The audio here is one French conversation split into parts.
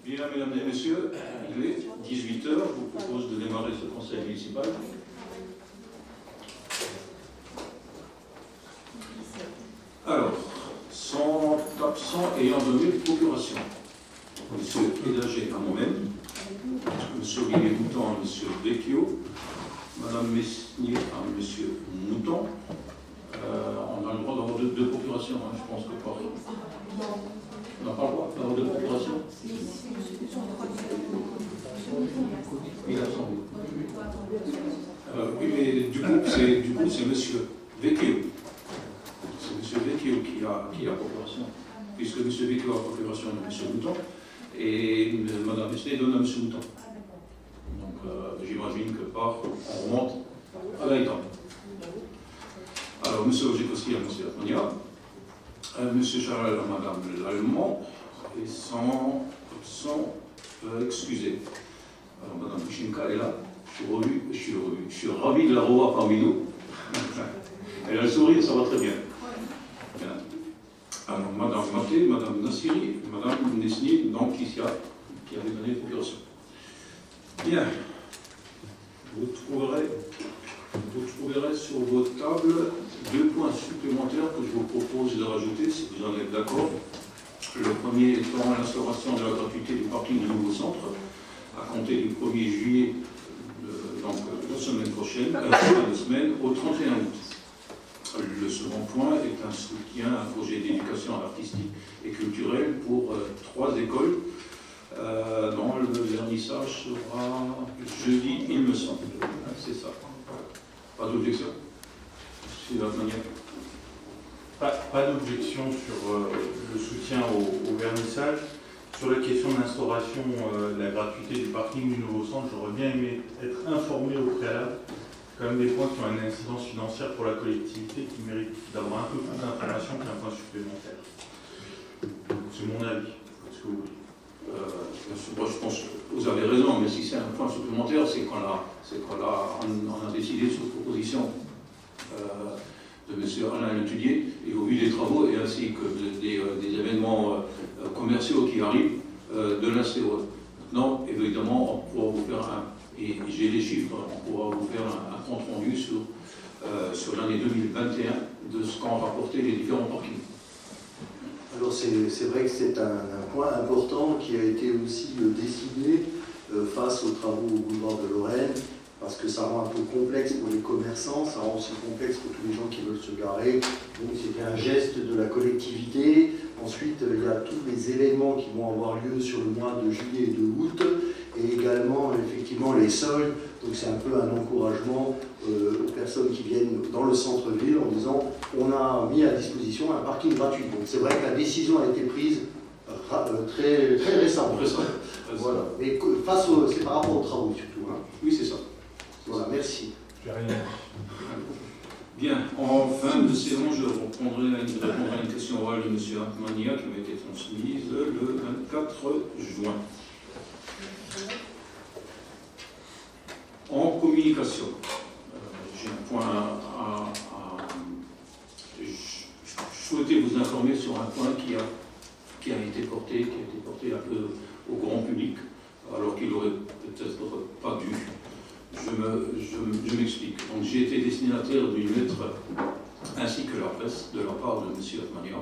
Bien, mesdames et messieurs, il est 18 h. Je vous propose de démarrer ce conseil municipal. Alors, sont absents ayant donné procuration. Monsieur Hédagé à moi-même, Monsieur Olivier Mouton à Monsieur Vecchio, Madame Mesnier à Monsieur Mouton. On a le droit d'avoir deux procurations, hein, je pense que pas. On n'a pas le droit d'avoir deux procurations. Il a son oui, mais du coup, c'est Monsieur Vecchio. C'est Monsieur Vecchio qui a procuration, puisque Monsieur Vecchio a procuration de Monsieur Mouton, et Madame Mesnier donne à Monsieur Mouton. Donc, j'imagine que on remonte à l'Aïtan. Alors, M. Ojekowski à M. Atmania, M. Charles à Mme Lallemand, et sont excusés. Alors, Mme Bouchinka est là, je suis ravi de la revoir parmi nous. Elle a le sourire, ça va très bien. Bien. Alors, Mme Maté, Mme Nassiri, Mme Nesni, donc qui avait donné procuration. Bien. Vous trouverez sur vos tables deux points supplémentaires que je vous propose de rajouter, si vous en êtes d'accord. Le premier étant l'instauration de la gratuité du parking du nouveau centre, à compter du 1er juillet, donc la semaine prochaine, la semaine, au 31 août. Le second point est un soutien à un projet d'éducation artistique et culturelle pour 3 écoles, dont le vernissage sera jeudi, il me semble. C'est ça. Pas d'objection. C'est la manière. Pas d'objection sur le soutien au vernissage. Sur la question de l'instauration de la gratuité du parking du nouveau centre, j'aurais bien aimé être informé au préalable. C'est quand même des points qui ont une incidence financière pour la collectivité qui méritent d'avoir un peu plus d'informations qu'un point supplémentaire. C'est mon avis. Est-ce que vous voulez? Moi, je pense que vous avez raison, mais si c'est un point supplémentaire, c'est qu'on a décidé sous proposition de M. Alain Letudier, et au vu des travaux, et ainsi que des événements commerciaux qui arrivent, de l'instaurer. Maintenant, évidemment, on pourra vous faire et j'ai les chiffres, on pourra vous faire un compte rendu sur l'année 2021 de ce qu'ont rapporté les différents parkings. Alors c'est vrai que c'est un point important qui a été aussi décidé face aux travaux au boulevard de Lorraine, parce que ça rend un peu complexe pour les commerçants, ça rend aussi complexe pour tous les gens qui veulent se garer. Donc c'était un geste de la collectivité. Ensuite, il y a tous les événements qui vont avoir lieu sur le mois de juillet et de août, et également effectivement les soldes. Donc c'est un peu un encouragement aux personnes qui viennent dans le centre-ville en disant on a mis à disposition un parking gratuit. Donc c'est vrai que la décision a été prise très, très récemment. Voilà. Mais c'est par rapport aux travaux surtout. Hein. Oui, c'est ça. Voilà, merci. Bien, en fin de séance, je répondrai à une question orale de M. Atmania qui m'a été transmise le 24 juin. En communication, j'ai un point je souhaitais vous informer sur un point qui a été porté un peu au grand public, alors qu'il n'aurait peut-être pas dû. Je m'explique. Donc j'ai été destinataire d'une lettre, ainsi que la presse, de la part de M. Atmania,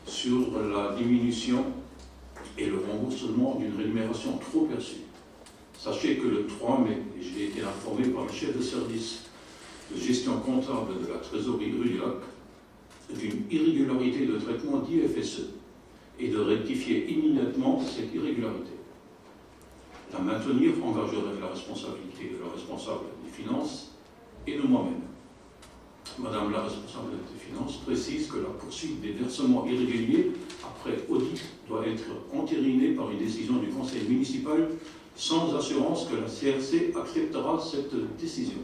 sur la diminution et le remboursement d'une rémunération trop perçue. Sachez que le 3 mai, j'ai été informé par le chef de service de gestion comptable de la trésorerie rue du Lac d'une irrégularité de traitement d'IFSE et de rectifier immédiatement cette irrégularité. La maintenir engagerait la responsabilité de la responsable des finances et de moi-même. Madame la responsable des finances précise que la poursuite des versements irréguliers après audit doit être entérinée par une décision du conseil municipal sans assurance que la CRC acceptera cette décision.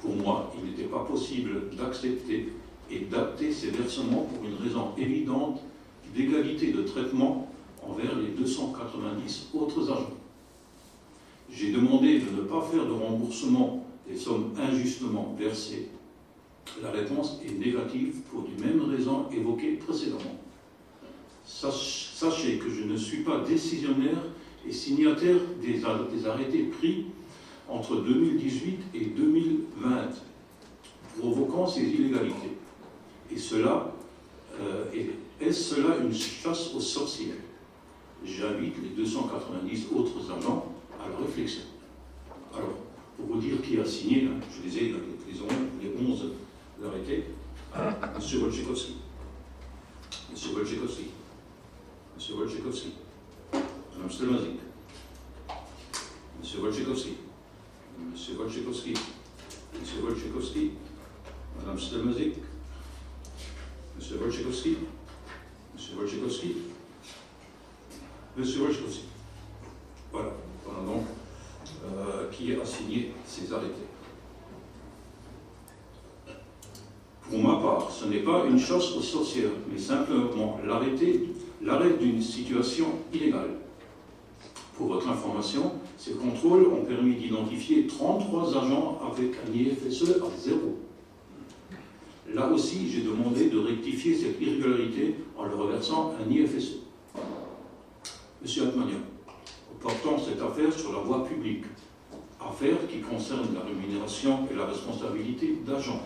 Pour moi, il n'était pas possible d'accepter et d'acter ces versements pour une raison évidente d'égalité de traitement envers les 290 autres agents. J'ai demandé de ne pas faire de remboursement des sommes injustement versées. La réponse est négative pour les mêmes raisons évoquées précédemment. Sachez que je ne suis pas décisionnaire et signataire des arrêtés pris entre 2018 et 2020, provoquant ces illégalités. Et cela, est-ce cela une chasse aux sorcières? J'invite les 290 autres agents à la réflexion. Alors, pour vous dire qui a signé, je les ai, les 11 arrêtés, M. Wojciechowski, M. Wojciechowski, M. Wojciechowski, Mme Stelmazik, M. Wojciechowski, M. Wojciechowski, M. Wojciechowski, Mme Stelmazik, M. Wojciechowski, M. Wojciechowski, M. Wojciechowski. Voilà donc qui a signé ces arrêtés. Pour ma part, ce n'est pas une chasse aux sorcières, mais simplement l'arrêt d'une situation illégale. Pour votre information, ces contrôles ont permis d'identifier 33 agents avec un IFSE à 0. Là aussi, j'ai demandé de rectifier cette irrégularité en leur versant un IFSE. Monsieur Atmania, portant cette affaire sur la voie publique, affaire qui concerne la rémunération et la responsabilité d'agents,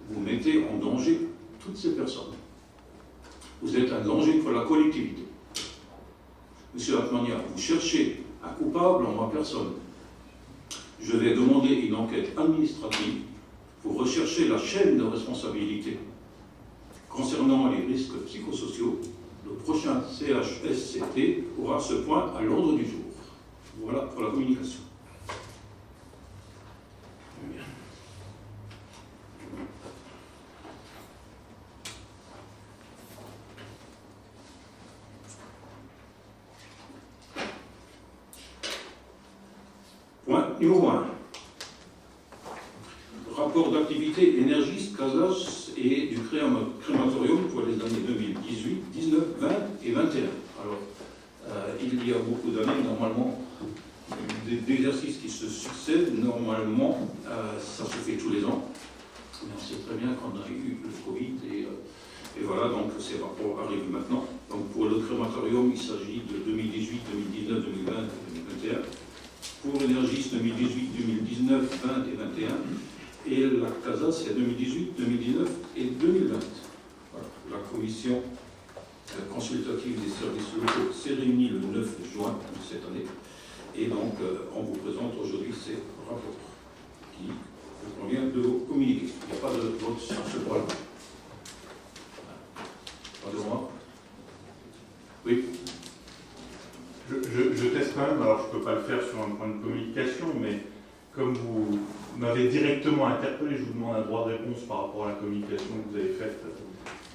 vous mettez en danger toutes ces personnes. Vous êtes un danger pour la collectivité. Monsieur Atmania, vous cherchez un coupable en ma personne. Je vais demander une enquête administrative pour rechercher la chaîne de responsabilité. Concernant les risques psychosociaux, le prochain CHSCT aura ce point à l'ordre du jour. Voilà pour la communication. Point numéro 1. Rapport d'activité Énergis, Casas et du crématorium pour les années 2018, 19, 20 et 21. Alors, il y a beaucoup d'années, normalement, d'exercices qui se succèdent. Normalement, ça se fait tous les ans. Mais on sait très bien qu'on a eu le Covid et voilà, donc ces rapports arrivent maintenant. Donc pour le crématorium, il s'agit de 2018, 2019, 2020 et 2021. Pour Énergis 2018, 2019, 20 et 21. Et la CASA, c'est 2018, 2019 et 2020. Voilà. La commission consultative des services locaux s'est réunie le 9 juin de cette année. Et donc, on vous présente aujourd'hui ces rapports qui vous convient de vous communiquer. Il n'y a pas de vote sur ce point-là. Pas de moi. Oui. Je teste quand même, alors je ne peux pas le faire sur un point de communication, mais comme vous m'avez directement interpellé, je vous demande un droit de réponse par rapport à la communication que vous avez faite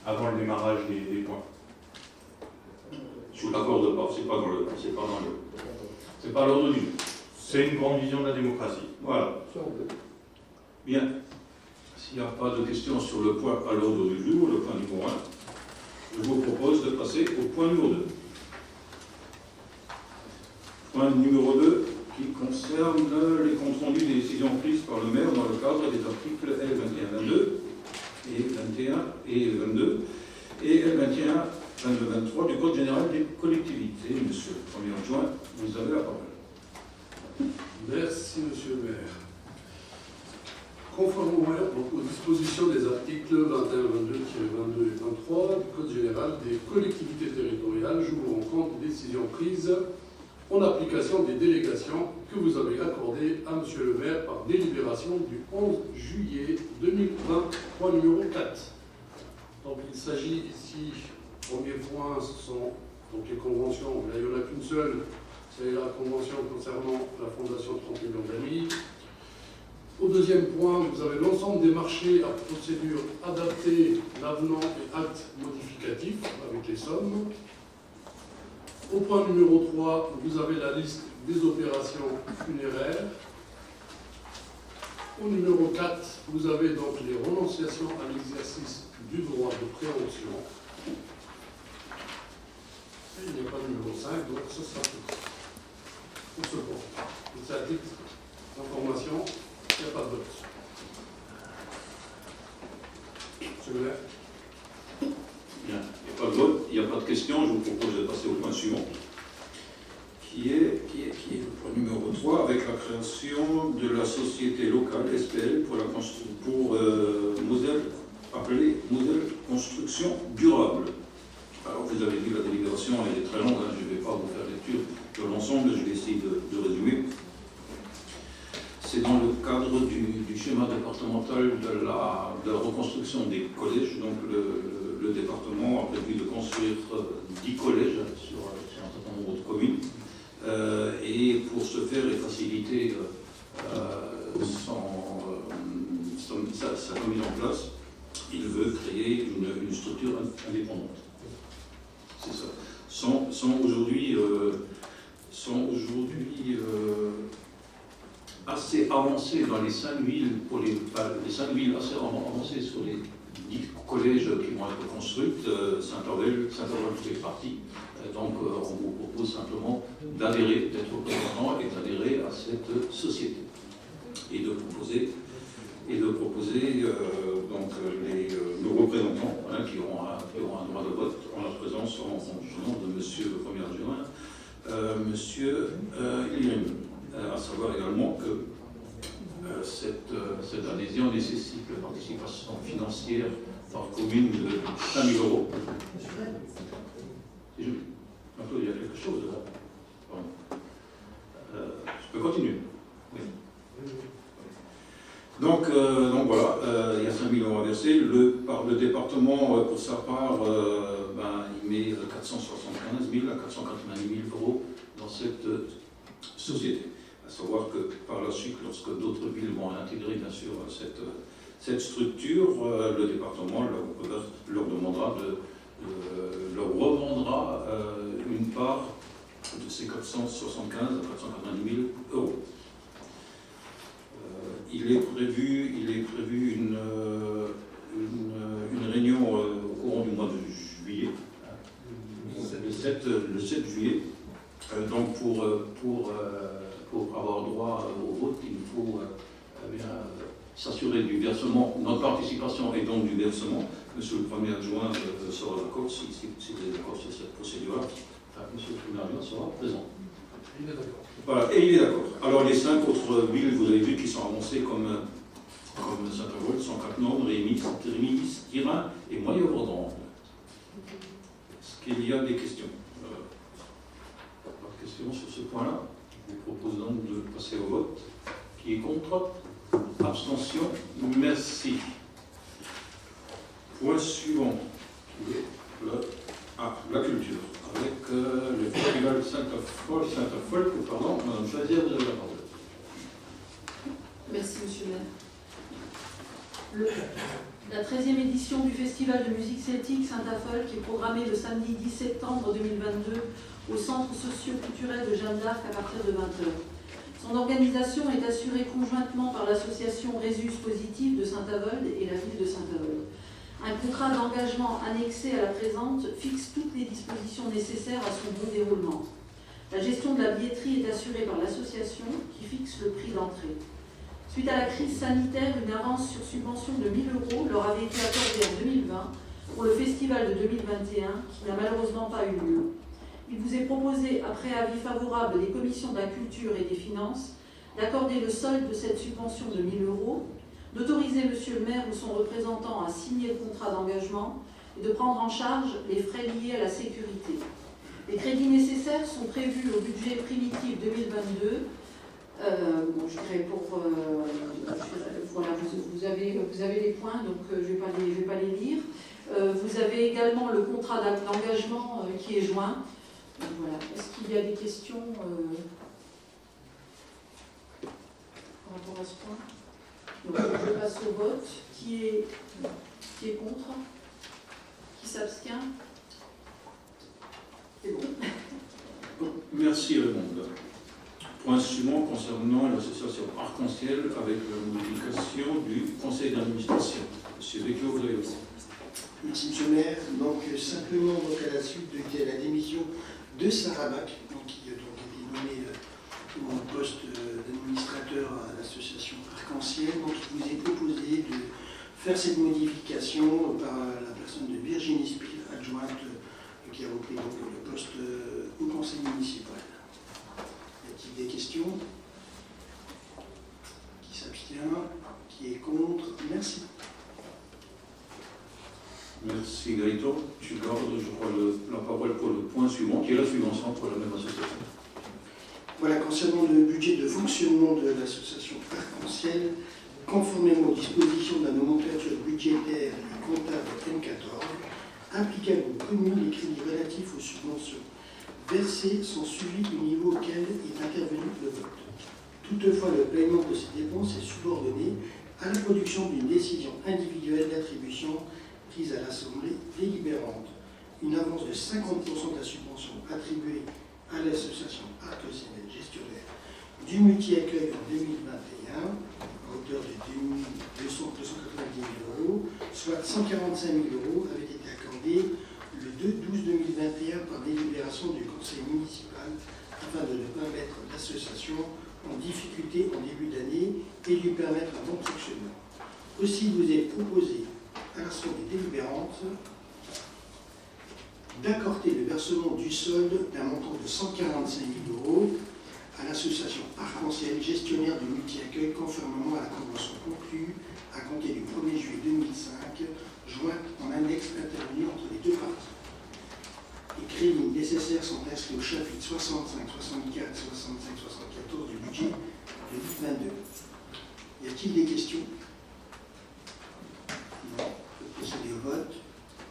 avant le démarrage des points. Je ne l'accorde pas, c'est pas l'ordre du jour. C'est une grande vision de la démocratie. Voilà. Bien. S'il n'y a pas de questions sur le point à l'ordre du jour, le point numéro 1, je vous propose de passer au point numéro 2. Point numéro 2 qui concerne les comptes rendus des décisions prises par le maire dans le cadre des articles L21-22 et 21 et 22 et L21 22-23 du Code général des collectivités. Monsieur le Premier adjoint, vous avez la parole. Merci, monsieur le maire. Conformément aux dispositions des articles 21, 22-22 et 23 du Code général des collectivités territoriales, je vous rends compte des décisions prises en application des délégations que vous avez accordées à monsieur le maire par délibération du 11 juillet 2020, point numéro 4. Donc il s'agit ici, premier point, ce sont donc les conventions. Là, il n'y en a qu'une seule, c'est la convention concernant la Fondation 30 millions d'amis. Au deuxième point, vous avez l'ensemble des marchés à procédure adaptée, l'avenant et actes modificatifs avec les sommes. Au point numéro 3, vous avez la liste des opérations funéraires. Au numéro 4, vous avez donc les renonciations à l'exercice du droit de préemption. Et il n'y a pas de numéro 5, donc ce sera tout. Pour ce point. Et c'est à titre d'information, il n'y a pas de vote. Monsieur le maire. Bien. Il n'y a pas de vote, il n'y a pas de de questions, je vous propose de passer au point suivant, qui est le point numéro 3, avec la création de la société locale SPL pour modèle, appelé modèle construction durable. Alors vous avez vu la délibération, elle est très longue, hein, je ne vais pas vous faire lecture de l'ensemble, je vais essayer de résumer. C'est dans le cadre du schéma départemental de la reconstruction des collèges. Donc le département a prévu de construire 10 collèges sur un certain nombre de communes. Et pour ce faire et faciliter sa mise en place, il veut créer une structure indépendante. C'est ça. Sans aujourd'hui assez avancé dans les 5 villes, les 5 villes assez avancées sur les 10 collèges qui vont être construites, Saint-Orwell fait partie. Donc on vous propose simplement d'adhérer, d'être représentant et d'adhérer à cette société. Et de proposer donc nos représentants qui auront un droit de vote en la présence en nom de monsieur le premier adjoint, monsieur Ilim. À savoir également que cette adhésion nécessite la participation financière par commune de 5 000 €. C'est joli. Il y a quelque chose là. Je peux continuer. Oui. Donc voilà, il y a 5 000 € à verser. Le département, pour sa part, il met 475 000 à 490 000 € dans cette société. À savoir que par la suite, lorsque d'autres villes vont intégrer bien sûr cette structure, le département leur demandera leur revendra une part de ces 475 à 490 000 €. Il est prévu une réunion au courant du mois de juillet, le 7 juillet. Donc pour avoir droit au vote, il faut s'assurer du versement, notre participation et donc du versement. Monsieur le premier adjoint sera d'accord, si vous êtes d'accord sur cette procédure-là. Enfin, monsieur le premier adjoint sera présent. Il est d'accord. Voilà, et il est d'accord. Alors les 5 autres villes, vous avez vu, qui sont avancées comme Saint-Avold, sont Cattenom, Rémy, Tirin et Maillot-Vordran. Est-ce qu'il y a des questions? Pas de questions sur ce point-là. Je vous propose donc de passer au vote. Qui est contre? Abstention? Merci. Point suivant, qui est la culture, avec le festival Saint-Afolk, pardon, Madame Chazia, vous avez la parole. Merci, Monsieur le maire. La 13e édition du Festival de musique celtique Saint-Afolk est programmée le samedi 10 septembre 2022 au Centre socio-culturel de Jeanne d'Arc à partir de 20h. Son organisation est assurée conjointement par l'association Résus Positif de Saint-Avold et la ville de Saint-Avold. Un contrat d'engagement annexé à la présente fixe toutes les dispositions nécessaires à son bon déroulement. La gestion de la billetterie est assurée par l'association qui fixe le prix d'entrée. Suite à la crise sanitaire, une avance sur subvention de 1 000 € leur avait été accordée en 2020 pour le festival de 2021 qui n'a malheureusement pas eu lieu. Il vous est proposé, après avis favorable des commissions de la culture et des finances, d'accorder le solde de cette subvention de 1 000 €, d'autoriser monsieur le maire ou son représentant à signer le contrat d'engagement et de prendre en charge les frais liés à la sécurité. Les crédits nécessaires sont prévus au budget primitif 2022. Je dirais voilà, vous avez les points, donc je ne vais pas les lire. Vous avez également le contrat d'engagement qui est joint. Donc, voilà. Est-ce qu'il y a des questions par rapport à ce point? Donc, je passe au vote. Qui est contre? Qui s'abstient? C'est bon. Merci Raymond. Point suivant concernant l'association Arc-en-Ciel avec la modification du conseil d'administration. Monsieur Vecchio, vous avez le mot. Merci Monsieur le maire. Donc simplement à la suite de la démission de Sarah Bach, qui a été nommée au poste d'administrateur à l'association Arc-en-Ciel, donc il vous est proposé de faire cette modification par la personne de Virginie Spil, adjointe qui a repris donc le poste au conseil municipal. Y a-t-il des questions? Qui s'abstient? Qui est contre? Merci. Merci Gaëtan. Je garde, je crois, la parole pour le point suivant, qui est la subvention pour la même association. Voilà, concernant le budget de fonctionnement de l'association Arc-en-Ciel, conformément aux dispositions de la nomenclature budgétaire et comptable M14, applicables aux communes, les crédits relatifs aux subventions versées sont suivis du niveau auquel est intervenu le vote. Toutefois, le paiement de ces dépenses est subordonné à la production d'une décision individuelle d'attribution prise à l'Assemblée délibérante. Une avance de 50% de la subvention attribuée à l'association Arc-en-Ciel gestionnaire du multi-accueil en 2021, à hauteur de 290 000 €, soit 145 000 € avait été accordé le 2/12/2021 par délibération du conseil municipal afin de ne pas mettre l'association en difficulté en début d'année et lui permettre un bon fonctionnement. Aussi, vous est proposé à l'Assemblée délibérante d'accorder le versement du solde d'un montant de 145 000 € à l'association Arc-en-Ciel, gestionnaire du multi-accueil, conformément à la convention conclue à compter du 1er juillet 2005, jointe en index intervenu entre les deux parties. Les crédits nécessaires sont inscrits au chapitre 65, 64, 65, 74 du budget 2022. Y a-t-il des questions? Non. Je vais procéder au vote.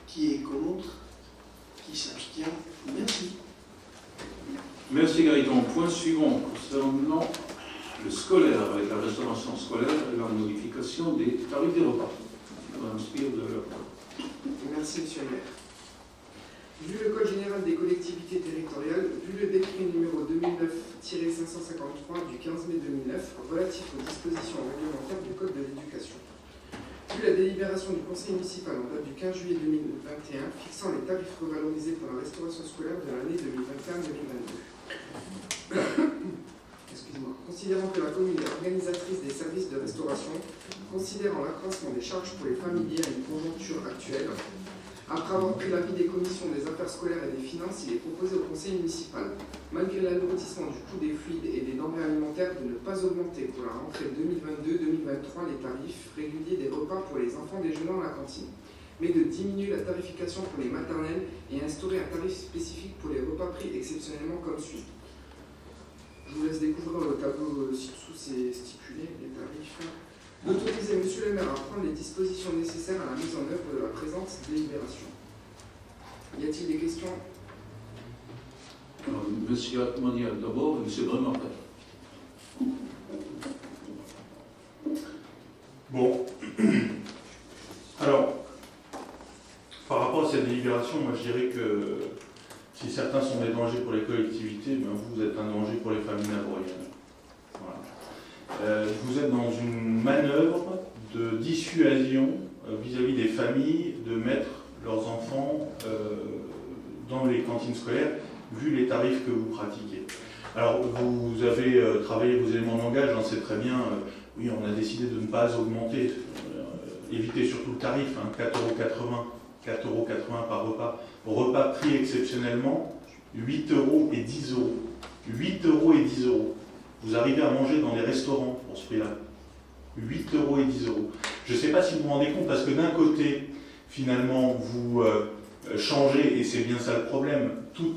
Qui est contre? Qui s'abstient? Merci. Merci Gaëtan. Point suivant, concernant le scolaire, avec la restauration scolaire et la modification des tarifs des repas. Je m'inspire de la parole. Merci, Monsieur le maire. Vu le Code général des collectivités territoriales, vu le décret numéro 2009-553 du 15 mai 2009 relatif aux dispositions réglementaires du Code de l'éducation, vu la délibération du conseil municipal en date du 15 juillet 2021 fixant les tarifs revalorisés pour la restauration scolaire de l'année 2021-2022. Excusez-moi. Considérant que la commune est organisatrice des services de restauration, considérant l'accroissement des charges pour les familles liées à une conjoncture actuelle, après avoir pris l'avis des commissions des affaires scolaires et des finances, il est proposé au conseil municipal, malgré l'alourdissement du coût des fluides et des denrées alimentaires, de ne pas augmenter pour la rentrée 2022-2023 les tarifs réguliers des repas pour les enfants déjeunant à la cantine, mais de diminuer la tarification pour les maternelles et instaurer un tarif spécifique pour les repas pris exceptionnellement comme suit. Je vous laisse découvrir le tableau ci-dessous, c'est stipulé, les tarifs. D'autoriser Monsieur le maire à prendre les dispositions nécessaires à la mise en œuvre de la présente délibération. Y a-t-il des questions? Alors, Monsieur Atmaniel d'abord, et M. Brun après. Bon. Alors, par rapport à cette délibération, moi je dirais que si certains sont des dangers pour les collectivités, ben vous êtes un danger pour les familles navroyennes. Voilà. Vous êtes dans une manœuvre de dissuasion vis-à-vis des familles de mettre leurs enfants dans les cantines scolaires, vu les tarifs que vous pratiquez. Alors, vous avez travaillé vos éléments de langage, j'en sais très bien, oui, on a décidé de ne pas augmenter, éviter surtout le tarif, hein, 4,80 € par repas. Repas pris exceptionnellement, 8 € et 10 €. 8 € et 10 €. Vous arrivez à manger dans les restaurants pour ce prix-là. 8 € et 10 €. Je ne sais pas si vous vous rendez compte, parce que d'un côté, finalement, vous changez, et c'est bien ça le problème, tout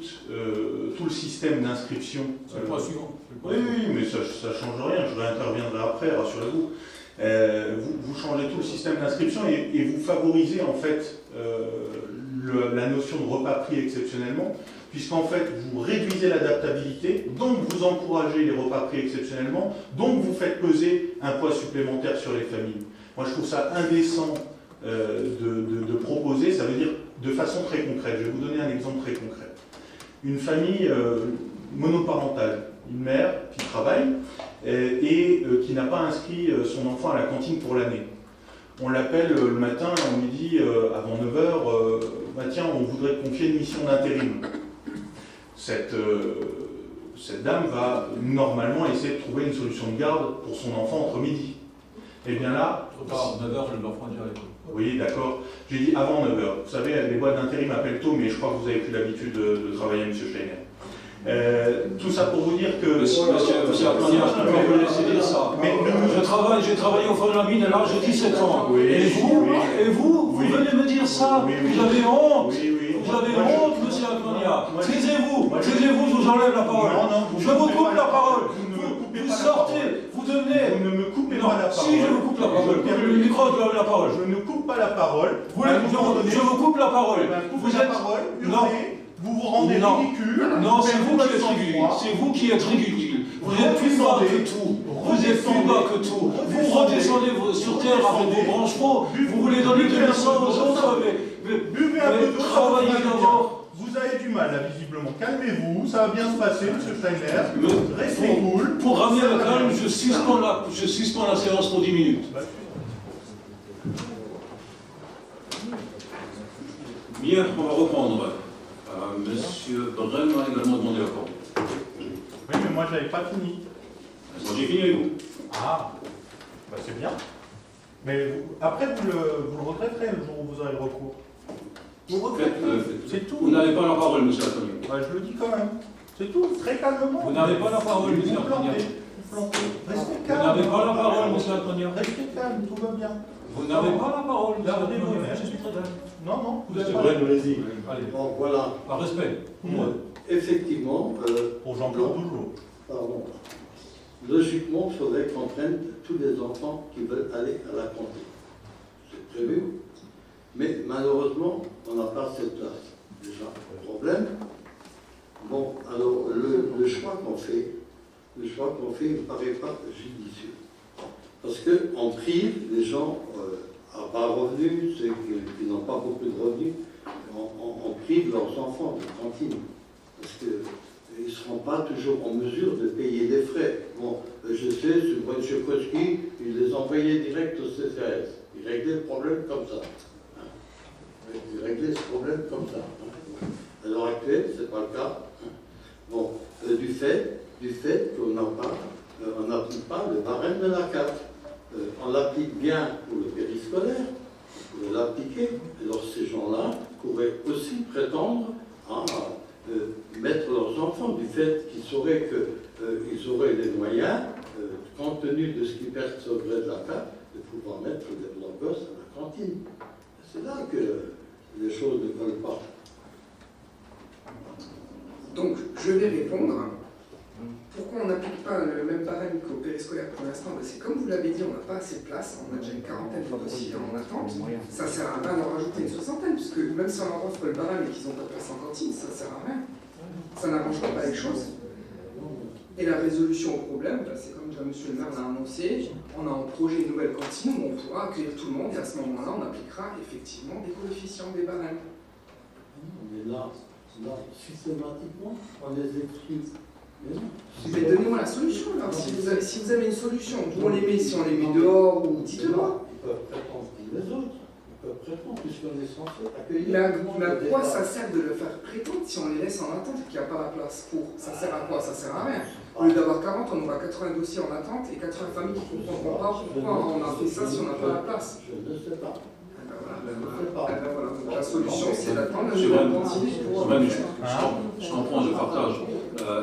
le système d'inscription. C'est le point suivant. Oui, mais ça ne change rien, je réinterviendrai après, rassurez-vous. Vous changez tout le système d'inscription et vous favorisez en fait la notion de repas pris exceptionnellement, puisqu'en fait vous réduisez l'adaptabilité, donc vous encouragez les repas pris exceptionnellement, donc vous faites peser un poids supplémentaire sur les familles. Moi je trouve ça indécent de proposer, ça veut dire de façon très concrète. Je vais vous donner un exemple très concret. Une famille monoparentale, une mère qui travaille et qui n'a pas inscrit son enfant à la cantine pour l'année. On l'appelle le matin, on lui dit avant 9h, bah tiens, on voudrait te confier une mission d'intérim. Cette dame va normalement essayer de trouver une solution de garde pour son enfant entre midi. Et bien là, Trop tard, 9h, l'enfant est déjà à l'école. oui, d'accord. J'ai dit avant 9h. Vous savez, les boîtes d'intérim appellent tôt, mais je crois que vous avez plus l'habitude de travailler, M. Steiner. Tout ça pour vous dire que... Monsieur Armagnac, je peux pas vous laisser dire ça. Mais J'ai travaillé au fond de la mine à l'âge de 17 ans. Oui, Et vous oui. venez me dire ça. Oui, oui. Vous avez honte. Oui. Vous avez Moi, honte, monsieur Armagnac. moi, Taisez-vous, moi, taisez-vous, je vous enlève la parole. Non, Je vous coupe la parole. Vous ne me coupez Vous pas la sortez, parole. vous devenez... Vous ne me coupez Non, pas la parole. si je vous coupe la parole, le micro, je vous enlève la parole. Je ne coupe pas la parole. Je vous coupe la parole. Vous êtes... parole, Non. Vous vous rendez Non. ridicule. Non, c'est vous qui êtes faites ridicule. sang-froid. C'est vous qui êtes ridicule. Vous êtes plus bas que tout. Vous êtes plus bas que tout. Vous redescendez sur terre avec vos branches faux. Vous voulez donner de leçons aux autres, mais Buvez un peu d'eau, travaillez ça va bien. d'abord. Vous avez du mal, là, visiblement. Calmez-vous, ça va bien se passer, M. Steiner. Restez cool. Pour ramener Ça le va calme, bien. je suspends la séance pour 10 minutes. Bien, on va reprendre. Monsieur Brel m'a également demandé la parole. Oui, mais moi, je n'avais pas fini. Moi, j'ai fini avec vous. Ah, bah c'est bien. Mais après, vous le regretterez le jour où vous aurez le recours. Vous regretterez. C'est tout. Vous n'avez pas la parole, monsieur Armagnac. Bah, je le dis quand même. C'est tout, très calmement. Vous n'avez pas la parole, monsieur Vous plantez. Armagnac. Vous plantez. Restez Vous calme. n'avez pas la parole, monsieur Armagnac. Restez calme, tout va bien. Vous n'avez pas la parole, monsieur Gardez vos Armagnac. nerfs. Je suis très calme. Non, non. Vous Monsieur avez Brel, pas... Allez-y. allez, Bon, voilà. par respect, pour moi. Effectivement, Pour Jean-Claude Dougelot. pardon. Logiquement, il faudrait qu'on prenne tous les enfants qui veulent aller à la cantine. C'est prévu. Mais malheureusement, on n'a pas cette place. Déjà, problème. Bon, alors, le choix qu'on fait, il ne me paraît pas judicieux. Parce qu'on prive les gens à bas revenus, ceux qui n'ont pas beaucoup de revenus, on prive leurs enfants de cantine. Parce qu'ils ne seront pas toujours en mesure de payer les frais. Bon, je sais, sur M. Koski, il les envoyait direct au CCAS. Il réglait le problème comme ça. Il réglait ce problème comme ça. À l'heure actuelle, ce n'est pas le cas. Bon, du fait qu'on n'applique pas le barème de la carte. On l'applique bien pour le périscolaire, pour l'appliquer. Alors ces gens-là pourraient aussi prétendre à mettre leurs enfants, du fait qu'ils sauraient qu'ils auraient les moyens, compte tenu de ce qu'ils percevraient de la carte, de pouvoir mettre leurs gosses à la cantine. C'est là que les choses ne collent pas. Donc, je vais répondre. Pourquoi on n'applique pas le même barème qu'au périscolaire pour l'instant? C'est comme vous l'avez dit, on n'a pas assez de place, on a déjà une quarantaine de dossiers en attente. Ça ne sert à rien d'en rajouter une soixantaine, puisque même si on leur offre le barème et qu'ils n'ont pas de place en cantine, ça ne sert à rien. Ça n'arrangera pas les choses. Et la résolution au problème, c'est comme déjà M. le maire l'a annoncé, on a un projet de nouvelle cantine où on pourra accueillir tout le monde, et à ce moment-là, on appliquera effectivement des coefficients, des barèmes. Mais là, systématiquement, on les exclut. Mais donnez-moi la solution, alors. Si vous avez une solution, d'où on les met, si on les met dehors, ou dites-le-moi. Ils peuvent prétendre comme les autres. Ils peuvent prétendre, puisqu'on est censé accueillir. Mais à quoi ça sert de le faire prétendre si on les laisse en attente et qu'il n'y a pas la place pour? Ça sert à quoi? Ça sert à rien. Au lieu d'avoir 40, on aura 80 dossiers en attente et 80 familles qui ne comprendront pas pourquoi on a fait ça si on n'a pas la place. Je ne sais pas. Voilà. Donc la solution, c'est d'attendre Je le comprends, je partage.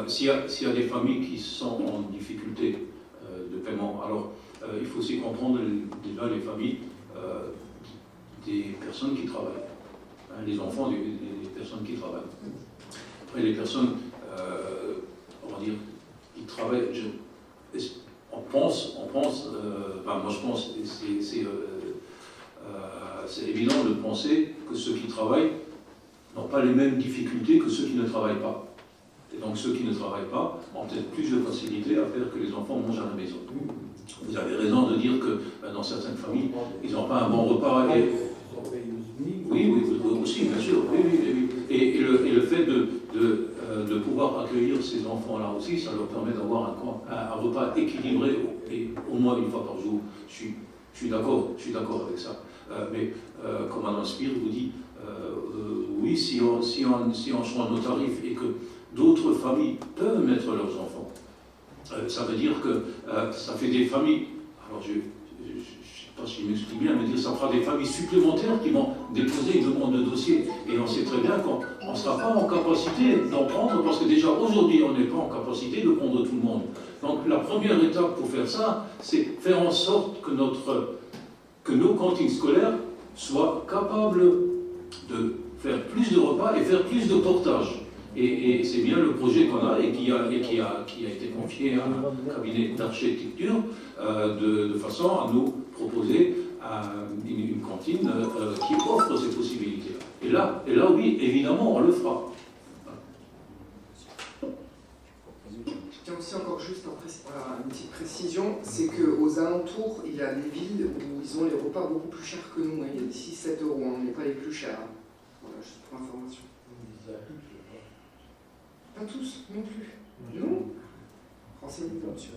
S'il y a des familles qui sont en difficulté de paiement, alors il faut aussi comprendre déjà les familles des personnes qui travaillent, les enfants des personnes qui travaillent. Après, les personnes, on va dire, qui travaillent, on pense, enfin moi je pense, c'est évident de penser que ceux qui travaillent n'ont pas les mêmes difficultés que ceux qui ne travaillent pas. Et donc ceux qui ne travaillent pas ont peut-être plus de facilité à faire que les enfants mangent à la maison. Vous avez raison de dire que dans certaines familles, ils n'ont pas un bon repas. Et... Oui, aussi, bien sûr. Oui. Et le fait de pouvoir accueillir ces enfants-là aussi, ça leur permet d'avoir un repas équilibré, et au moins une fois par jour. Je suis d'accord avec ça. Mais comme Mme Spire vous dit, oui, si on change nos tarifs et que d'autres familles peuvent mettre leurs enfants, ça veut dire que ça fait des familles. Alors je ne sais pas si je m'explique bien, mais ça fera des familles supplémentaires qui vont déposer une demande de dossier. Et on sait très bien qu'on ne sera pas en capacité d'en prendre, parce que déjà aujourd'hui, on n'est pas en capacité de prendre tout le monde. Donc la première étape pour faire ça, c'est faire en sorte que nos cantines scolaires soient capables de faire plus de repas et faire plus de portage. Et c'est bien le projet qu'on a et qui a été confié à un cabinet d'architecture de façon à nous proposer une cantine qui offre ces possibilités-là. Et là, oui, évidemment, on le fera. Je tiens aussi encore juste une petite précision, c'est qu'aux alentours, il y a des villes où ils ont les repas beaucoup plus chers que nous. Il y a 6-7 euros, on n'est pas les plus chers. Voilà, juste pour information. Pas tous, non plus. Non. Renseignez-vous, monsieur.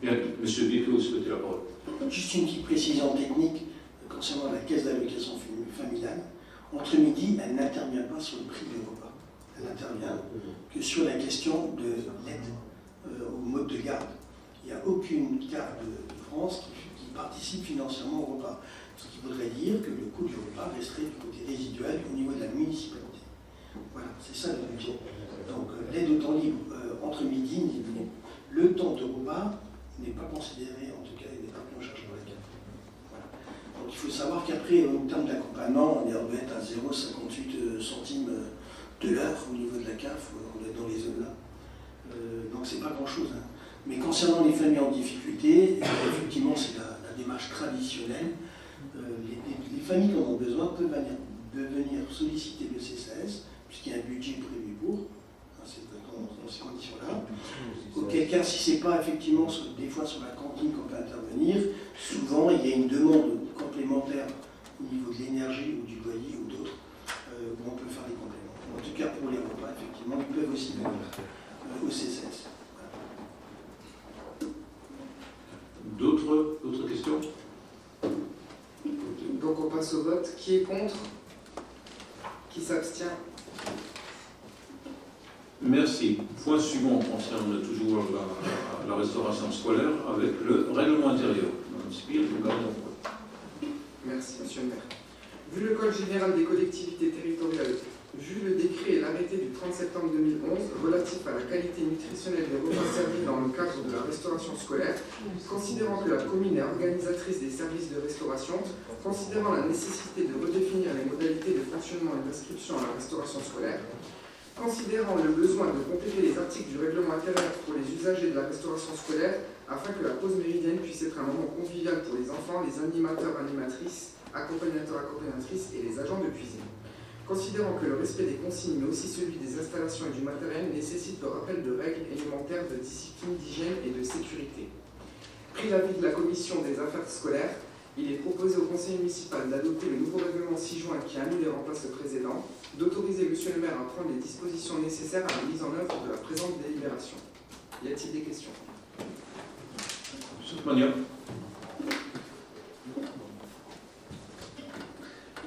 Bien, monsieur Bicot, souhaitez la parole. Juste une petite précision technique concernant la caisse d'allocation familiale. Entre midi, elle n'intervient pas sur le prix des repas. Elle n'intervient que sur la question de l'aide au mode de garde. Il n'y a aucune carte de France qui participe financièrement au repas. Ce qui voudrait dire que le coût du repas resterait du côté résiduel au niveau de la municipalité. Voilà, c'est ça le budget. Donc l'aide au temps libre entre midi et minuit, le temps de repas n'est pas considéré, en tout cas, il n'est pas pris en charge par la CAF. Voilà. Donc il faut savoir qu'après, en termes d'accompagnement, on doit être à 0,58 centimes de l'heure au niveau de la CAF, on est dans les zones là. Donc c'est pas grand-chose. Hein. Mais concernant les familles en difficulté, effectivement, c'est la démarche traditionnelle. Les familles qui en ont besoin peuvent venir solliciter le CCAS, puisqu'il y a un budget prévu pour. C'est dans ces conditions-là. Auquel cas, si ce n'est pas effectivement des fois sur la cantine qu'on peut intervenir, souvent il y a une demande complémentaire au niveau de l'énergie ou du loyer ou d'autres, où on peut faire des compléments. En tout cas, pour les repas, effectivement, ils peuvent aussi venir au CCS. Voilà. D'autres questions? Donc on passe au vote. Qui est contre? Qui s'abstient? Merci. Point suivant concerne toujours la restauration scolaire avec le règlement intérieur. Madame Spire, vous gardez la parole. Merci, monsieur le maire. Vu le Code général des collectivités territoriales, vu le décret et l'arrêté du 30 septembre 2011 relatif à la qualité nutritionnelle des repas servis dans le cadre de la restauration scolaire, considérant que la commune est organisatrice des services de restauration, considérant la nécessité de redéfinir les modalités de fonctionnement et d'inscription à la restauration scolaire, considérant le besoin de compléter les articles du règlement intérieur pour les usagers de la restauration scolaire afin que la pause méridienne puisse être un moment convivial pour les enfants, les animateurs, animatrices, accompagnateurs, accompagnatrices et les agents de cuisine. Considérant que le respect des consignes mais aussi celui des installations et du matériel nécessite le rappel de règles élémentaires de discipline, d'hygiène et de sécurité. Pris l'avis de la commission des affaires scolaires, il est proposé au conseil municipal d'adopter le nouveau règlement 6 juin qui annule et remplace le précédent, d'autoriser monsieur le maire à prendre les dispositions nécessaires à la mise en œuvre de la présente délibération. Y a-t-il des questions? De toute manière.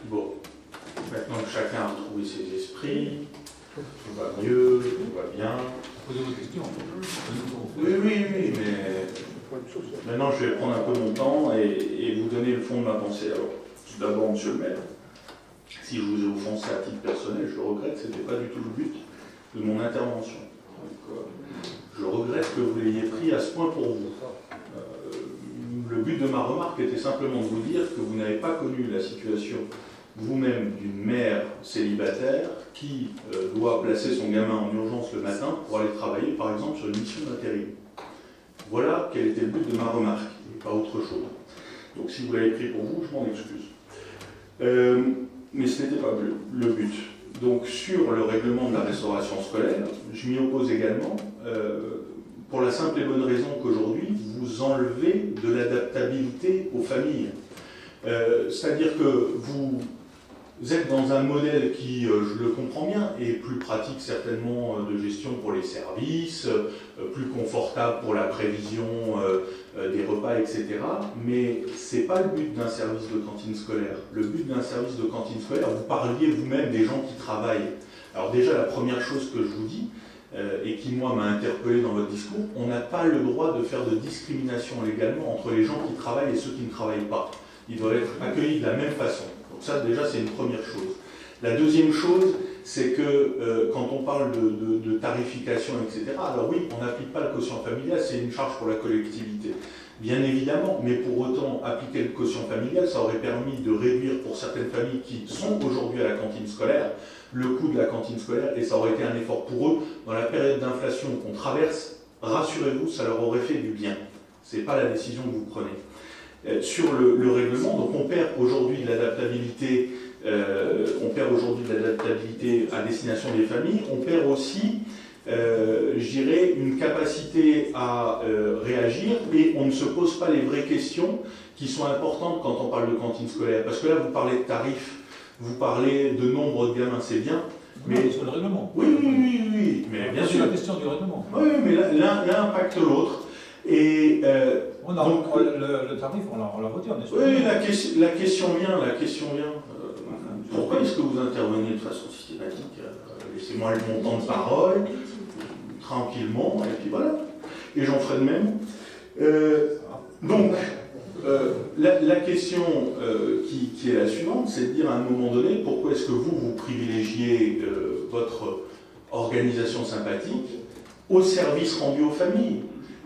Bon, maintenant que chacun a retrouvé ses esprits, tout va mieux, tout va bien. Posez vos questions. Oui, mais maintenant je vais prendre un peu mon temps et vous donner le fond de ma pensée. Alors, tout d'abord, monsieur le maire, si je vous ai offensé à titre personnel, je le regrette, ce n'était pas du tout le but de mon intervention. Donc, je regrette que vous l'ayez pris à ce point pour vous. Le but de ma remarque était simplement de vous dire que vous n'avez pas connu la situation vous-même d'une mère célibataire qui doit placer son gamin en urgence le matin pour aller travailler, par exemple, sur une mission d'intérim. Voilà quel était le but de ma remarque, et pas autre chose. Donc si vous l'avez pris pour vous, je m'en excuse. Mais ce n'était pas le but. Donc sur le règlement de la restauration scolaire, je m'y oppose également, pour la simple et bonne raison qu'aujourd'hui, vous enlevez de l'adaptabilité aux familles. C'est-à-dire que vous êtes dans un modèle qui, je le comprends bien, est plus pratique certainement de gestion pour les services, plus confortable pour la prévision des repas, etc. Mais ce n'est pas le but d'un service de cantine scolaire. Le but d'un service de cantine scolaire, vous parliez vous-même des gens qui travaillent. Alors déjà, la première chose que je vous dis, et qui, moi, m'a interpellé dans votre discours, on n'a pas le droit de faire de discrimination légalement entre les gens qui travaillent et ceux qui ne travaillent pas. Ils doivent être accueillis de la même façon. Donc ça, déjà, c'est une première chose. La deuxième chose, c'est que quand on parle de tarification, etc., alors oui, on n'applique pas le quotient familial, c'est une charge pour la collectivité. Bien évidemment, mais pour autant, appliquer le quotient familial, ça aurait permis de réduire pour certaines familles qui sont aujourd'hui à la cantine scolaire, le coût de la cantine scolaire, et ça aurait été un effort pour eux. Dans la période d'inflation qu'on traverse, rassurez-vous, ça leur aurait fait du bien. Ce n'est pas la décision que vous prenez. Sur le règlement, donc on perd aujourd'hui de l'adaptabilité, à destination des familles, on perd aussi, je dirais, une capacité à réagir, et on ne se pose pas les vraies questions qui sont importantes quand on parle de cantine scolaire. Parce que là, vous parlez de tarifs, vous parlez de nombre de gamins, c'est bien. Mais sur le règlement. Oui, mais bien sûr. C'est la question du règlement. Oui, mais l'un impacte l'autre. Et donc, le tarif, on l'a voté, on est sûr. Oui, la question vient. Pourquoi est-ce que vous intervenez de façon systématique? Laissez-moi le montant de parole, tranquillement, et puis voilà. Et j'en ferai de même. Donc, la question qui est la suivante, c'est de dire à un moment donné, pourquoi est-ce que vous privilégiez votre organisation sympathique au service rendu aux familles?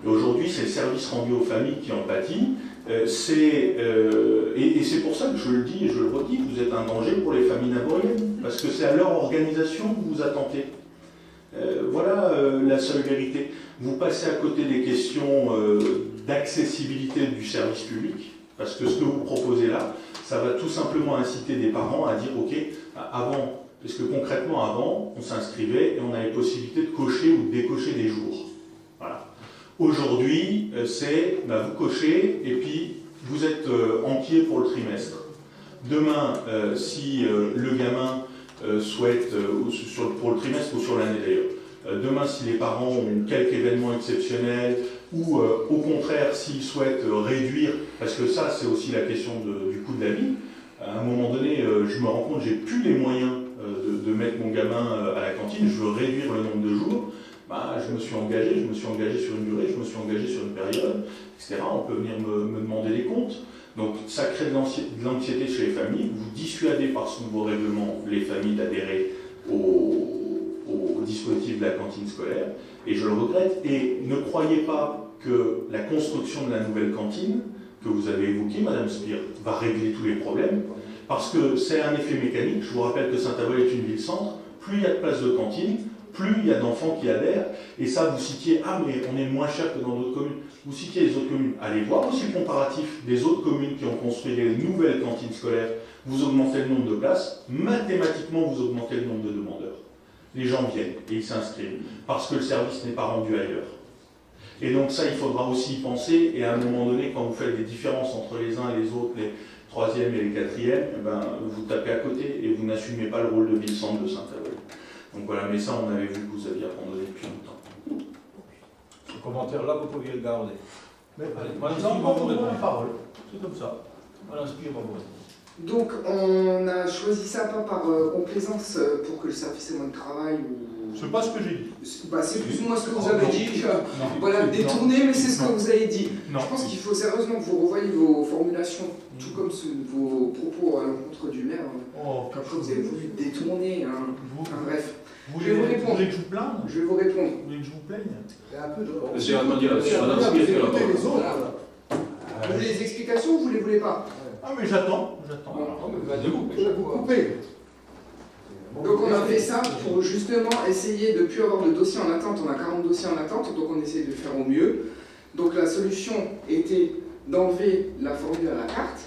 Et aujourd'hui, c'est le service rendu aux familles qui en pâtit. Et c'est pour ça que je le dis et je le redis, vous êtes un danger pour les familles naboriennes, parce que c'est à leur organisation que vous attentez. Voilà la seule vérité. Vous passez à côté des questions d'accessibilité du service public, parce que ce que vous proposez là, ça va tout simplement inciter des parents à dire, ok, avant, parce que concrètement avant, on s'inscrivait et on avait possibilité de cocher ou de décocher des jours. Voilà. Aujourd'hui, c'est, vous cochez et puis vous êtes entier pour le trimestre. Demain, si le gamin souhaite, pour le trimestre ou sur l'année d'ailleurs, demain, si les parents ont quelques événements exceptionnels ou au contraire, s'ils souhaitent réduire, parce que ça, c'est aussi la question du coût de la vie, à un moment donné, je me rends compte que j'ai plus les moyens de mettre mon gamin à la cantine, je veux réduire le nombre de jours. Je me suis engagé sur une durée, je me suis engagé sur une période, etc. On peut venir me demander des comptes. Donc ça crée de l'anxiété chez les familles. Vous dissuadez par ce nouveau règlement les familles d'adhérer au dispositif de la cantine scolaire. Et je le regrette. Et ne croyez pas que la construction de la nouvelle cantine, que vous avez évoquée, Madame Spire, va régler tous les problèmes. Parce que c'est un effet mécanique. Je vous rappelle que Saint-Avold est une ville-centre. Plus il y a de places de cantine, plus il y a d'enfants qui adhèrent, et ça vous citiez, mais on est moins cher que dans d'autres communes. Vous citiez les autres communes. Allez voir aussi le comparatif des autres communes qui ont construit les nouvelles cantines scolaires. Vous augmentez le nombre de places, mathématiquement vous augmentez le nombre de demandeurs. Les gens viennent et ils s'inscrivent, parce que le service n'est pas rendu ailleurs. Et donc ça, il faudra aussi y penser, et à un moment donné, quand vous faites des différences entre les uns et les autres, les troisièmes et les quatrièmes, vous tapez à côté, et vous n'assumez pas le rôle de ville-centre de Saint-Avold. Donc voilà, mais ça, on avait vu que vous aviez abandonné depuis longtemps. Ce commentaire-là, vous pouviez le garder. Mais la parole. C'est comme ça. Voilà, donc, on a choisi ça pas par complaisance pour que le service ait moins de travail ou... C'est pas ce que j'ai dit. C'est plus ou moins ce que vous avez dit. Voilà, détourné, mais c'est ce que vous avez dit. Non. Je pense qu'il faut sérieusement que vous revoyiez vos formulations, tout comme vos propos à l'encontre du maire. Comme vous avez voulu détourner. Bref. Vous voulez que je vous plaigne? Je vais vous répondre. Vous voulez que je vous plaigne? J'ai entendu là-dessus, Madame Spire, que la parole. Vous voulez des explications ou vous les voulez pas? Mais j'attends. Donc on a fait ça pour justement essayer de ne plus avoir de dossiers en attente. On a 40 dossiers en attente, donc on essaie de faire au mieux. Donc la solution était d'enlever la formule à la carte.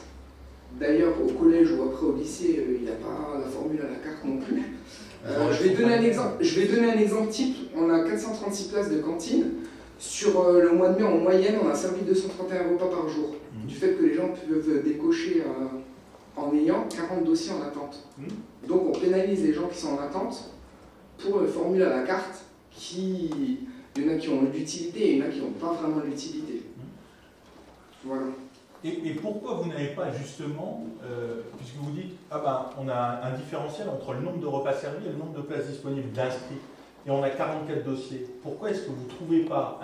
D'ailleurs, au collège ou après au lycée, il n'y a pas la formule à la carte non plus. Je vais donner un exemple type. On a 436 places de cantine. Sur le mois de mai, en moyenne, on a servi 231 repas par jour. Du fait que les gens peuvent décocher en ayant 40 dossiers en attente. Donc on pénalise les gens qui sont en attente pour une formule à la carte il y en a qui ont l'utilité et il y en a qui n'ont pas vraiment l'utilité. Voilà. Et pourquoi vous n'avez pas justement, puisque vous dites, on a un différentiel entre le nombre de repas servis et le nombre de places disponibles d'inscrits, et on a 44 dossiers. Pourquoi est-ce que vous ne trouvez pas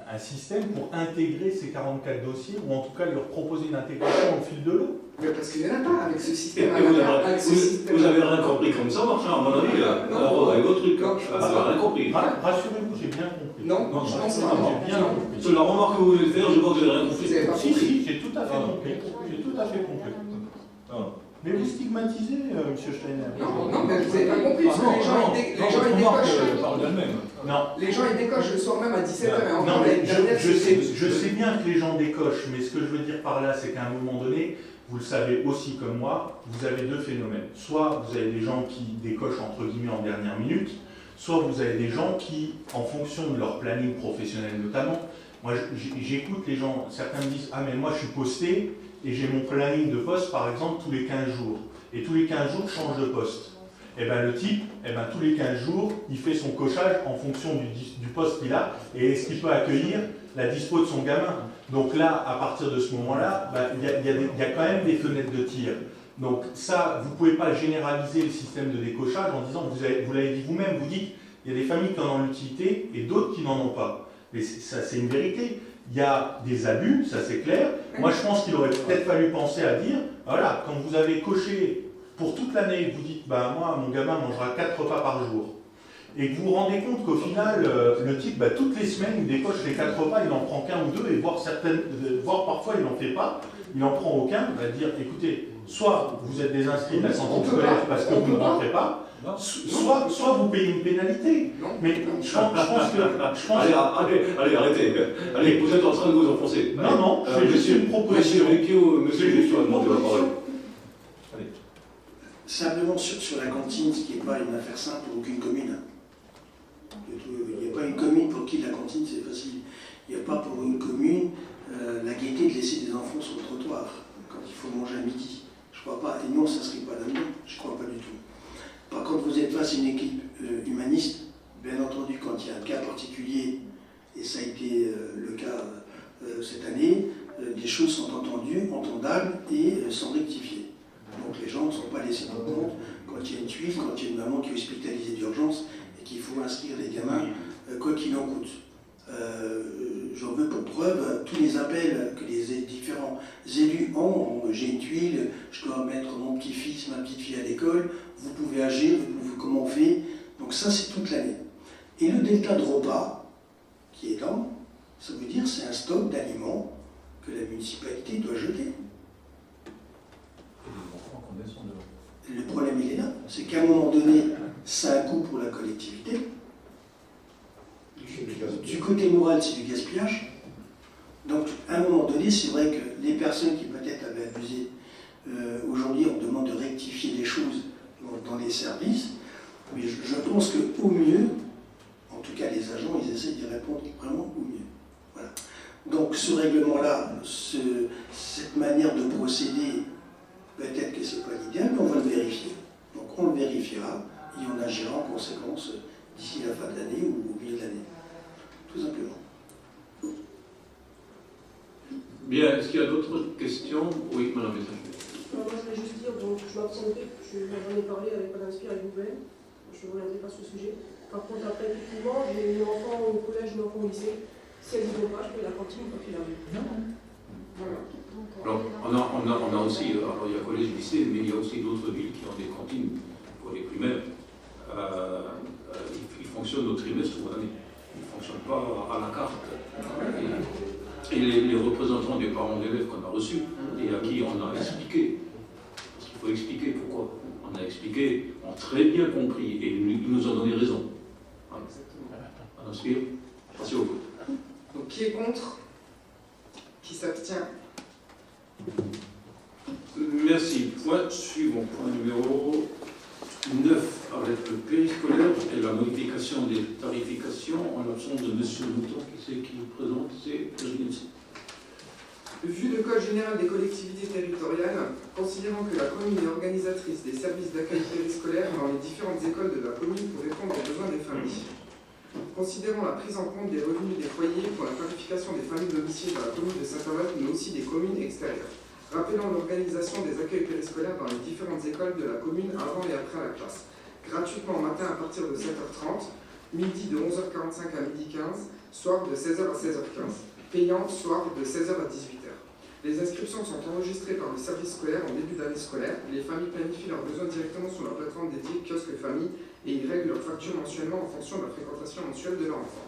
un système pour intégrer ces 44 dossiers, ou en tout cas leur proposer une intégration au fil de l'eau? Mais parce qu'il n'y en a pas avec ce système. Vous avez rien compris comme ça, Marchand, à mon avis, là. Alors, avec votre truc, vous n'avez rien compris. Rassurez-vous, j'ai bien compris. Non, je pense pas. J'ai bien compris. Sur la remarque que vous voulez faire, je vois que vous n'avez rien compris. Vous avez pas Si, compris. si, j'ai tout à fait compris. J'ai tout à fait compris. Mais vous stigmatisez, M. Steiner. Non, mais vous n'avez pas compris, parce que les gens, ils décochent. parle d'elle-même. Non. Les gens, ils décochent le soir même à 17h. Non, mais je sais bien que les gens décochent, mais ce que je veux dire par là, c'est qu'à un moment donné, vous le savez aussi comme moi, vous avez deux phénomènes. Soit vous avez des gens qui décochent entre guillemets en dernière minute, soit vous avez des gens qui, en fonction de leur planning professionnel notamment, moi j'écoute les gens, certains me disent « Ah mais moi je suis posté et j'ai mon planning de poste par exemple tous les 15 jours. Et tous les 15 jours je change de poste. » Et bien le type, tous les 15 jours, il fait son cochage en fonction du poste qu'il a et est-ce qu'il peut accueillir la dispo de son gamin. Donc là, à partir de ce moment-là, il y a quand même des fenêtres de tir. Donc ça, vous ne pouvez pas généraliser le système de décochage en disant, vous l'avez dit vous-même, vous dites, il y a des familles qui en ont l'utilité et d'autres qui n'en ont pas. Mais ça, c'est une vérité. Il y a des abus, ça c'est clair. Moi, je pense qu'il aurait peut-être fallu penser à dire, voilà, quand vous avez coché pour toute l'année, vous dites, moi, mon gamin mangera 4 repas par jour. Et que vous vous rendez compte qu'au final, le type, toutes les semaines, il décoche les 4 repas, il en prend qu'un ou deux, et voire parfois il n'en fait pas, il n'en prend aucun, on va dire, écoutez, soit vous êtes des inscrits de la santé scolaire parce que vous ne rentrez pas, soit vous payez une pénalité. Mais je pense Allez, arrêtez. Allez, vous êtes en train de vous enfoncer. Non, c'est juste une proposition. Monsieur Justo a demandé la parole. Simplement sur la cantine, ce qui n'est pas une affaire simple pour aucune commune. Il n'y a pas une commune pour qui la cantine c'est facile. Il n'y a pas pour une commune la gaieté de laisser des enfants sur le trottoir quand il faut manger à midi. Je ne crois pas. Et non, ça ne serait pas là-dedans. Je ne crois pas du tout. Par contre, vous êtes face à une équipe humaniste. Bien entendu, quand il y a un cas particulier, et ça a été le cas cette année, les choses sont entendues, entendables et sont rectifiées. Donc les gens ne sont pas laissés pour compte quand il y a une tuile, quand il y a une maman qui est hospitalisée d'urgence et qu'il faut inscrire les gamins, quoi qu'il en coûte. J'en veux pour preuve tous les appels que les différents élus ont. J'ai une tuile, je dois mettre mon petit-fils, ma petite-fille à l'école, vous pouvez agir, comment on fait. Donc ça, c'est toute l'année. Et le delta de repas qui est là, ça veut dire c'est un stock d'aliments que la municipalité doit jeter. Le problème, il est là. C'est qu'à un moment donné, ça a un coût pour la collectivité. Du côté moral, c'est du gaspillage. Donc, à un moment donné, c'est vrai que les personnes qui peut-être avaient abusé, aujourd'hui, on demande de rectifier les choses dans les services. Mais je pense qu'au mieux, en tout cas les agents, ils essaient d'y répondre vraiment au mieux. Voilà. Donc, ce règlement-là, cette manière de procéder, peut-être que ce n'est pas l'idéal, mais on va le vérifier. Donc on le vérifiera et on agira en conséquence d'ici la fin de l'année ou au milieu de l'année. Tout simplement. Bien, est-ce qu'il y a d'autres questions? Oui, madame Messager. Moi, je voulais juste dire, donc, je m'absentais, j'en ai parlé avec Mme Spire et vous-même, je ne reviendrai pas sur le sujet. Par contre, après, effectivement, j'ai une enfant au collège, une enfant au lycée. Si elles ne vont pas, je paye la cantine quand il arrive. Voilà. Alors, on a aussi, alors il y a collège, lycée, mais il y a aussi d'autres villes qui ont des cantines pour les primaires. Ils fonctionnent au trimestre ou à l'année. Ils ne fonctionnent pas à la carte. Et les représentants des parents d'élèves qu'on a reçus et à qui on a expliqué, parce qu'il faut expliquer pourquoi, on a expliqué, ont très bien compris et ils nous ont donné raison. Madame Spire, passez au vote. Donc qui est contre? Qui s'abstient? Merci. Point suivant, point numéro 9, avec le périscolaire et la modification des tarifications en l'absence de M. Mouton, qui c'est qui nous présente, c'est Virginie. Vu le Code général des collectivités territoriales, considérant que la commune est organisatrice des services d'accueil périscolaire dans les différentes écoles de la commune pour répondre aux besoins des familles. Considérant la prise en compte des revenus des foyers pour la qualification des familles domiciliées dans la commune de Saint-Avold, mais aussi des communes extérieures. Rappelant l'organisation des accueils périscolaires dans les différentes écoles de la commune avant et après la classe. gratuitement matin à partir de 7h30, midi de 11h45 à 12h15, soir de 16h à 16h15, payante soir de 16h à 18h. Les inscriptions sont enregistrées par le service scolaire en début d'année scolaire. Les familles planifient leurs besoins directement sur la plateforme dédiée Kiosque Famille et ils règlent leurs factures mensuellement en fonction de la fréquentation mensuelle de leur enfant.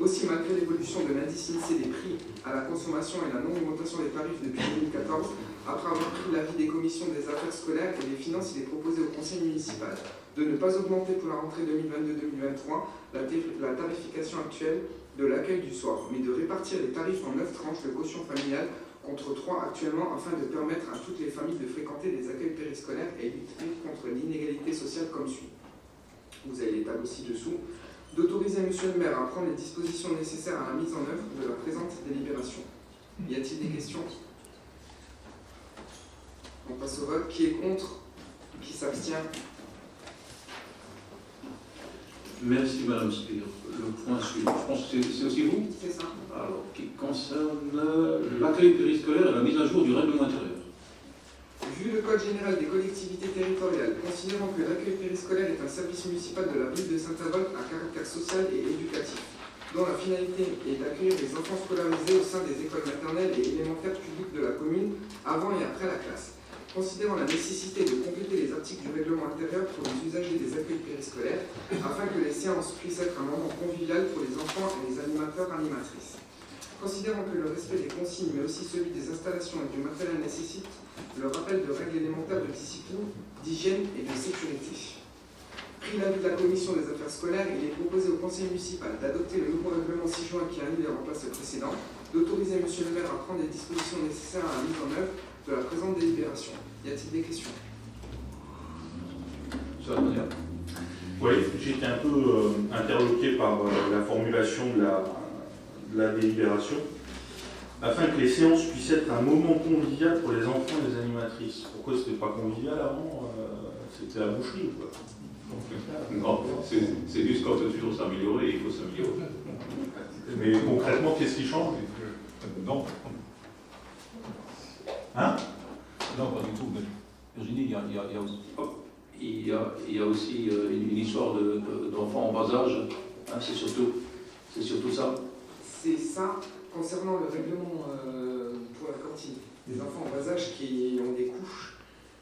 Aussi, malgré l'évolution de l'indice INSEE des prix à la consommation et la non-augmentation des tarifs depuis 2014, après avoir pris l'avis des commissions des affaires scolaires et des finances, il est proposé au conseil municipal de ne pas augmenter pour la rentrée 2022-2023 la tarification actuelle de l'accueil du soir, mais de répartir les tarifs en 9 tranches de caution familiale contre 3 actuellement, afin de permettre à toutes les familles de fréquenter des accueils périscolaires et lutter contre l'inégalité sociale comme suit. Vous avez les tables aussi dessous. D'autoriser monsieur le maire à prendre les dispositions nécessaires à la mise en œuvre de la présente délibération. Y a-t-il des questions? On passe au vote. Qui est contre? Qui s'abstient? Merci Madame Spire. Le point suivant, je pense que c'est aussi vous. C'est ça. Alors, qui concerne l'accueil périscolaire et la mise à jour du règlement intérieur. Vu le Code général des collectivités territoriales, considérant que l'accueil périscolaire est un service municipal de la ville de Saint-Avold à caractère social et éducatif, dont la finalité est d'accueillir les enfants scolarisés au sein des écoles maternelles et élémentaires publiques de la commune avant et après la classe. Considérant la nécessité de compléter les articles du règlement intérieur pour les usagers des accueils périscolaires, afin que les séances puissent être un moment convivial pour les enfants et les animateurs-animatrices. Considérant que le respect des consignes, mais aussi celui des installations et du matériel nécessite le rappel de règles élémentaires de discipline, d'hygiène et de sécurité. Pris l'avis de la commission des affaires scolaires, il est proposé au conseil municipal d'adopter le nouveau règlement 6 juin qui annule et remplace le précédent, d'autoriser monsieur le maire à prendre les dispositions nécessaires à la mise en œuvre de la présente délibération. Y a-t-il des questions? Ça va venir. Oui, j'ai été un peu interloqué par la formulation de la délibération. Afin que les séances puissent être un moment convivial pour les enfants et les animatrices. Pourquoi c'était pas convivial avant? C'était la boucherie ou quoi? Non, c'est juste quand toujours s'améliorer, il faut s'améliorer. Mais concrètement, qu'est-ce qui change? Non. Hein? Non, pas du tout. Virginie, il y a aussi une histoire d'enfants en bas âge. Hein, c'est surtout ça. C'est ça. Concernant le règlement pour la cantine, les enfants en bas âge qui ont des couches,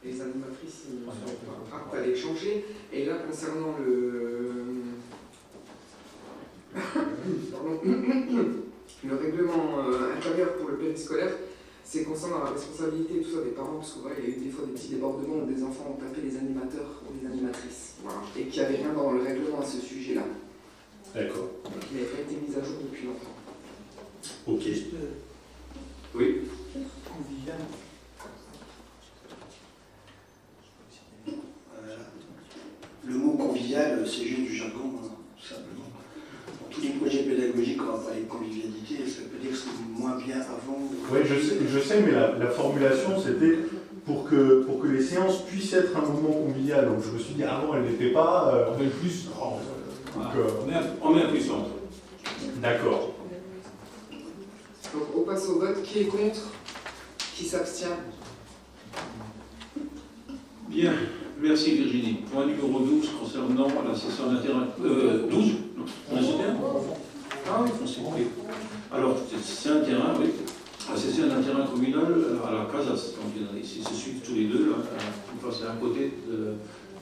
les animatrices ne sont pas aptes à les changer. Et là, concernant le règlement intérieur pour le périscolaire, c'est concernant la responsabilité et tout ça des parents, parce qu'il y a eu des fois des petits débordements où des enfants ont tapé les animateurs ou les animatrices, voilà, et qu'il n'y avait rien dans le règlement à ce sujet-là. D'accord. Donc il n'avait pas été mis à jour depuis longtemps. Ok. Oui. Convivial. Le mot convivial, c'est juste du jargon, hein, tout simplement. Dans tous les projets pédagogiques, on va parler de convivialité, ça veut dire que c'est moins bien avant. Oui, je sais, mais la formulation, c'était pour que les séances puissent être un moment convivial. Donc je me suis dit, avant, elles n'étaient pas. On met plus. On met un plus centre. D'accord. Donc on passe au vote. Qui est contre? Qui s'abstient? Bien, merci Virginie. Point numéro 12 concernant la session d'intérêt. 12 non, on a ce terrain. Ah oui, oui. Alors, c'est un terrain, oui. La session d'un terrain communal à la Casas. Donc ici, se suivent tous les deux. C'est à côté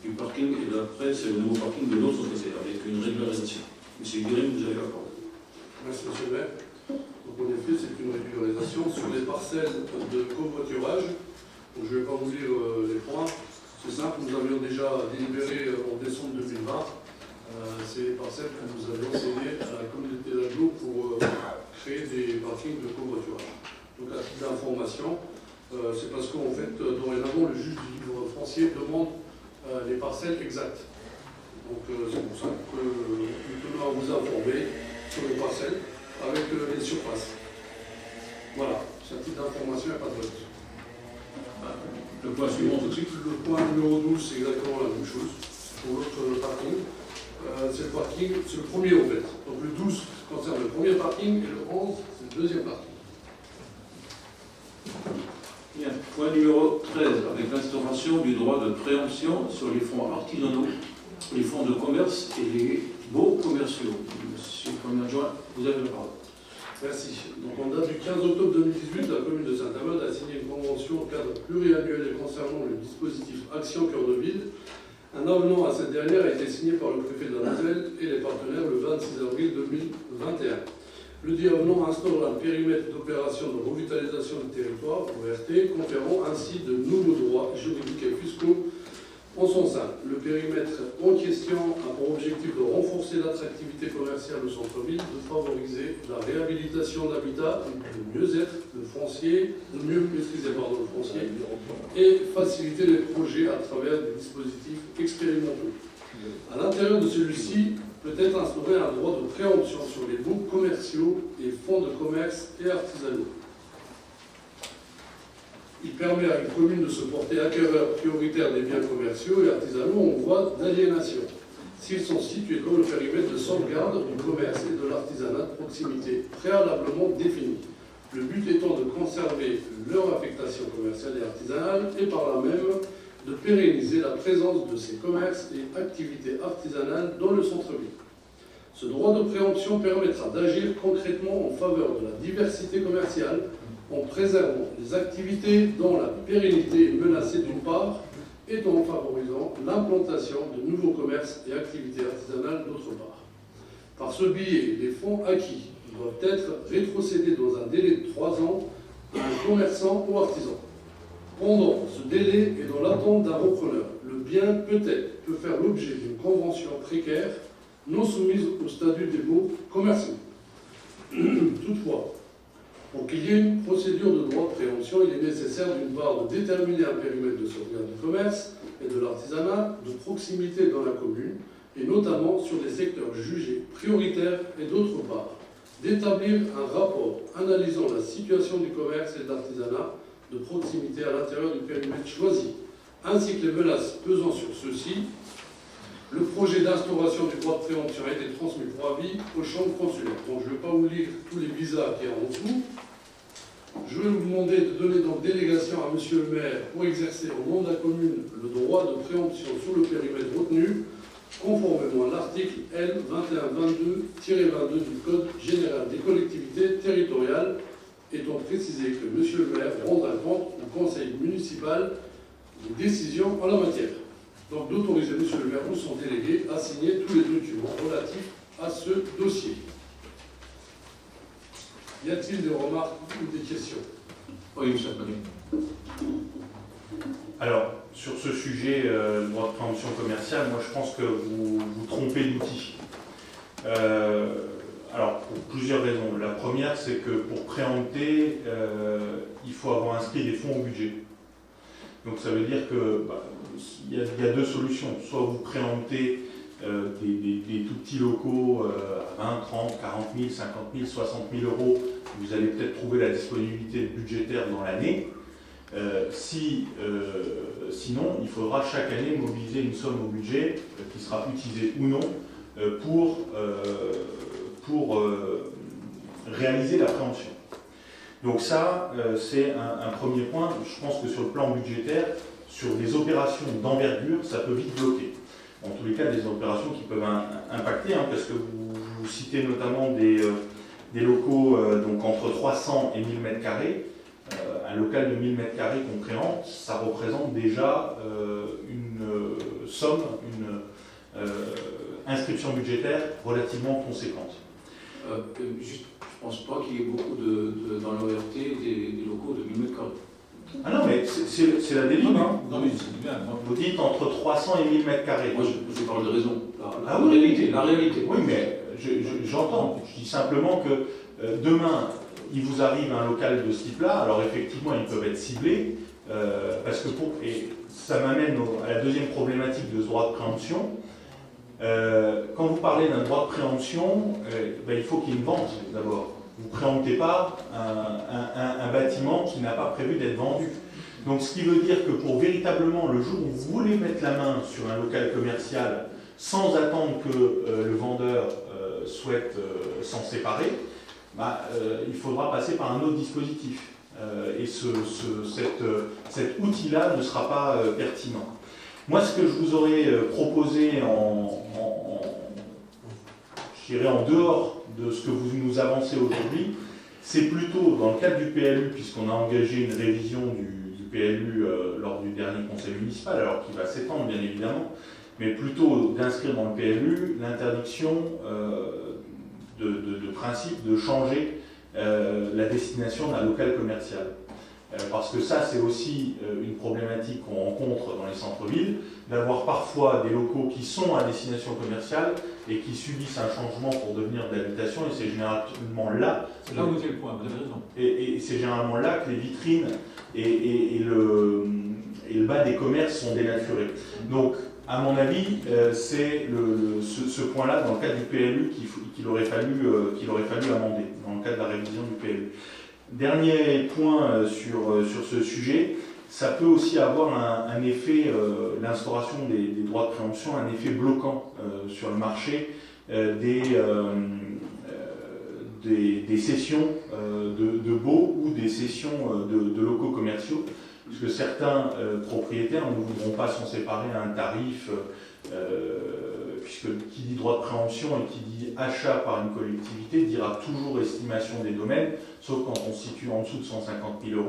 du parking et après, c'est le nouveau parking de l'autre côté avec une régularisation. Monsieur Guérin, vous avez la parole. Merci, monsieur le maire. Donc, en effet, c'est une régularisation sur les parcelles de covoiturage. Donc, je ne vais pas vous lire les points. C'est simple, nous avions déjà délibéré en décembre 2020. C'est les parcelles que nous avions cédées à la communauté d'Aglo pour créer des parkings de covoiturage. Donc, à titre d'information, c'est parce qu'en fait, dorénavant, le juge du livre foncier demande les parcelles exactes. Donc, c'est pour ça que nous tenons à vous informer sur les parcelles avec les surfaces. Voilà, c'est un titre d'information, il n'y a pas de vote. Le point suivant tout de suite. Le point numéro 12, c'est exactement la même chose. Pour l'autre parking, c'est le parking, c'est le premier en fait. Donc le 12 concerne le premier parking et le 11, c'est le deuxième parking. Bien. Point numéro 13, avec l'instauration du droit de préemption sur les fonds artisanaux les fonds de commerce et les baux commerciaux. Monsieur le Premier adjoint, vous avez la parole. Merci. Donc, en date du 15 octobre 2018, la commune de Saint-Avold a signé une convention au cadre pluriannuel concernant le dispositif Action Cœur de Ville. Un avenant à cette dernière a été signé par le préfet de la Moselle et les partenaires le 26 avril 2021. Le dit avenant instaure un périmètre d'opération de revitalisation du territoire, ORT, conférant ainsi de nouveaux droits juridiques et fiscaux en son sein. Le périmètre en question a pour objectif de renforcer l'attractivité commerciale au centre-ville, de favoriser la réhabilitation d'habitat, de mieux être le foncier, de mieux maîtriser le foncier, et faciliter les projets à travers des dispositifs expérimentaux. À l'intérieur de celui-ci, peut être instauré un droit de préemption sur les baux commerciaux et fonds de commerce et artisanaux. Il permet à une commune de se porter acquéreur prioritaire des biens commerciaux et artisanaux en voie d'aliénation, s'ils sont situés dans le périmètre de sauvegarde du commerce et de l'artisanat de proximité, préalablement défini. Le but étant de conserver leur affectation commerciale et artisanale et par là même de pérenniser la présence de ces commerces et activités artisanales dans le centre-ville. Ce droit de préemption permettra d'agir concrètement en faveur de la diversité commerciale en préservant les activités dont la pérennité est menacée d'une part et en favorisant l'implantation de nouveaux commerces et activités artisanales d'autre part. Par ce biais, les fonds acquis doivent être rétrocédés dans un délai de 3 ans à un commerçant ou artisan. Pendant ce délai et dans l'attente d'un repreneur, le bien peut faire l'objet d'une convention précaire non soumise au statut des baux commerciaux. Toutefois, pour qu'il y ait une procédure de droit de préemption, il est nécessaire d'une part de déterminer un périmètre de sauvegarde du commerce et de l'artisanat de proximité dans la commune, et notamment sur des secteurs jugés prioritaires, et d'autre part d'établir un rapport analysant la situation du commerce et de l'artisanat de proximité à l'intérieur du périmètre choisi, ainsi que les menaces pesant sur ceux-ci. Le projet d'instauration du droit de préemption a été transmis pour avis aux chambres consulaires. Donc je ne vais pas vous lire tous les visas qui sont en dessous. Je vais vous demander de donner donc délégation à Monsieur le maire pour exercer au nom de la commune le droit de préemption sur le périmètre retenu, conformément à l'article L 2122-22 du Code général des collectivités territoriales, étant précisé que Monsieur le maire rendra compte au conseil municipal des décisions en la matière. Donc d'autoriser Monsieur le maire ou son délégué à signer tous les documents relatifs à ce dossier. Y a-t-il des remarques ou des questions? Oui, Monsieur le Président. Alors, sur ce sujet, le droit de préemption commerciale, moi je pense que vous vous trompez d'outil. Alors, pour plusieurs raisons. La première, c'est que pour préempter, il faut avoir inscrit des fonds au budget. Donc ça veut dire que il y a deux solutions. Soit vous préemptez des tout petits locaux à 20, 30, 40 000, 50 000, 60 000 euros. Vous allez peut-être trouver la disponibilité budgétaire dans l'année. Sinon, il faudra chaque année mobiliser une somme au budget qui sera utilisée ou non pour réaliser la préemption. Donc ça, c'est un premier point. Je pense que sur le plan budgétaire, sur des opérations d'envergure, ça peut vite bloquer. En tous les cas, des opérations qui peuvent impacter, parce que vous citez notamment des locaux donc entre 300 et 1000 m². Un local de 1000 m² qu'on préempte, ça représente déjà une somme, une inscription budgétaire relativement conséquente. Juste, je ne pense pas qu'il y ait beaucoup dans l'ORT des locaux de 1000 m². Ah non, mais c'est la dérive. Non, mais c'est bien. Vous dites entre 300 et 1000 m². Moi, je parle de raison. La Oui. réalité. Oui, mais j'entends. Je dis simplement que demain, il vous arrive un local de ce type-là. Alors effectivement, ils peuvent être ciblés. Parce que et ça m'amène à la deuxième problématique de ce droit de préemption. Quand vous parlez d'un droit de préemption, il faut qu'il y ait une vente d'abord. Vous ne préemptez pas un bâtiment qui n'a pas prévu d'être vendu. Donc ce qui veut dire que pour véritablement le jour où vous voulez mettre la main sur un local commercial sans attendre que le vendeur souhaite s'en séparer, il faudra passer par un autre dispositif. Et cet outil-là ne sera pas pertinent. Moi, ce que je vous aurais proposé je dirais en dehors de ce que vous nous avancez aujourd'hui, c'est plutôt dans le cadre du PLU, puisqu'on a engagé une révision du PLU lors du dernier conseil municipal, alors qu'il va s'étendre bien évidemment, mais plutôt d'inscrire dans le PLU l'interdiction de principe de changer la destination d'un local commercial. Parce que ça, c'est aussi une problématique qu'on rencontre dans les centres-villes, d'avoir parfois des locaux qui sont à destination commerciale et qui subissent un changement pour devenir de l'habitation, et c'est généralement là... C'est là où c'est le point, vous avez raison. Et c'est généralement là que les vitrines et le bas des commerces sont dénaturés. Donc, à mon avis, c'est ce point-là, dans le cadre du PLU, qu'il aurait fallu amender, dans le cadre de la révision du PLU. Dernier point sur ce sujet, ça peut aussi avoir un effet, l'instauration des droits de préemption, un effet bloquant sur le marché des cessions de baux ou des cessions de locaux commerciaux, puisque certains propriétaires ne voudront pas s'en séparer à un tarif, puisque qui dit droit de préemption et qui dit achat par une collectivité dira toujours estimation des domaines, sauf quand on se situe en dessous de 150 000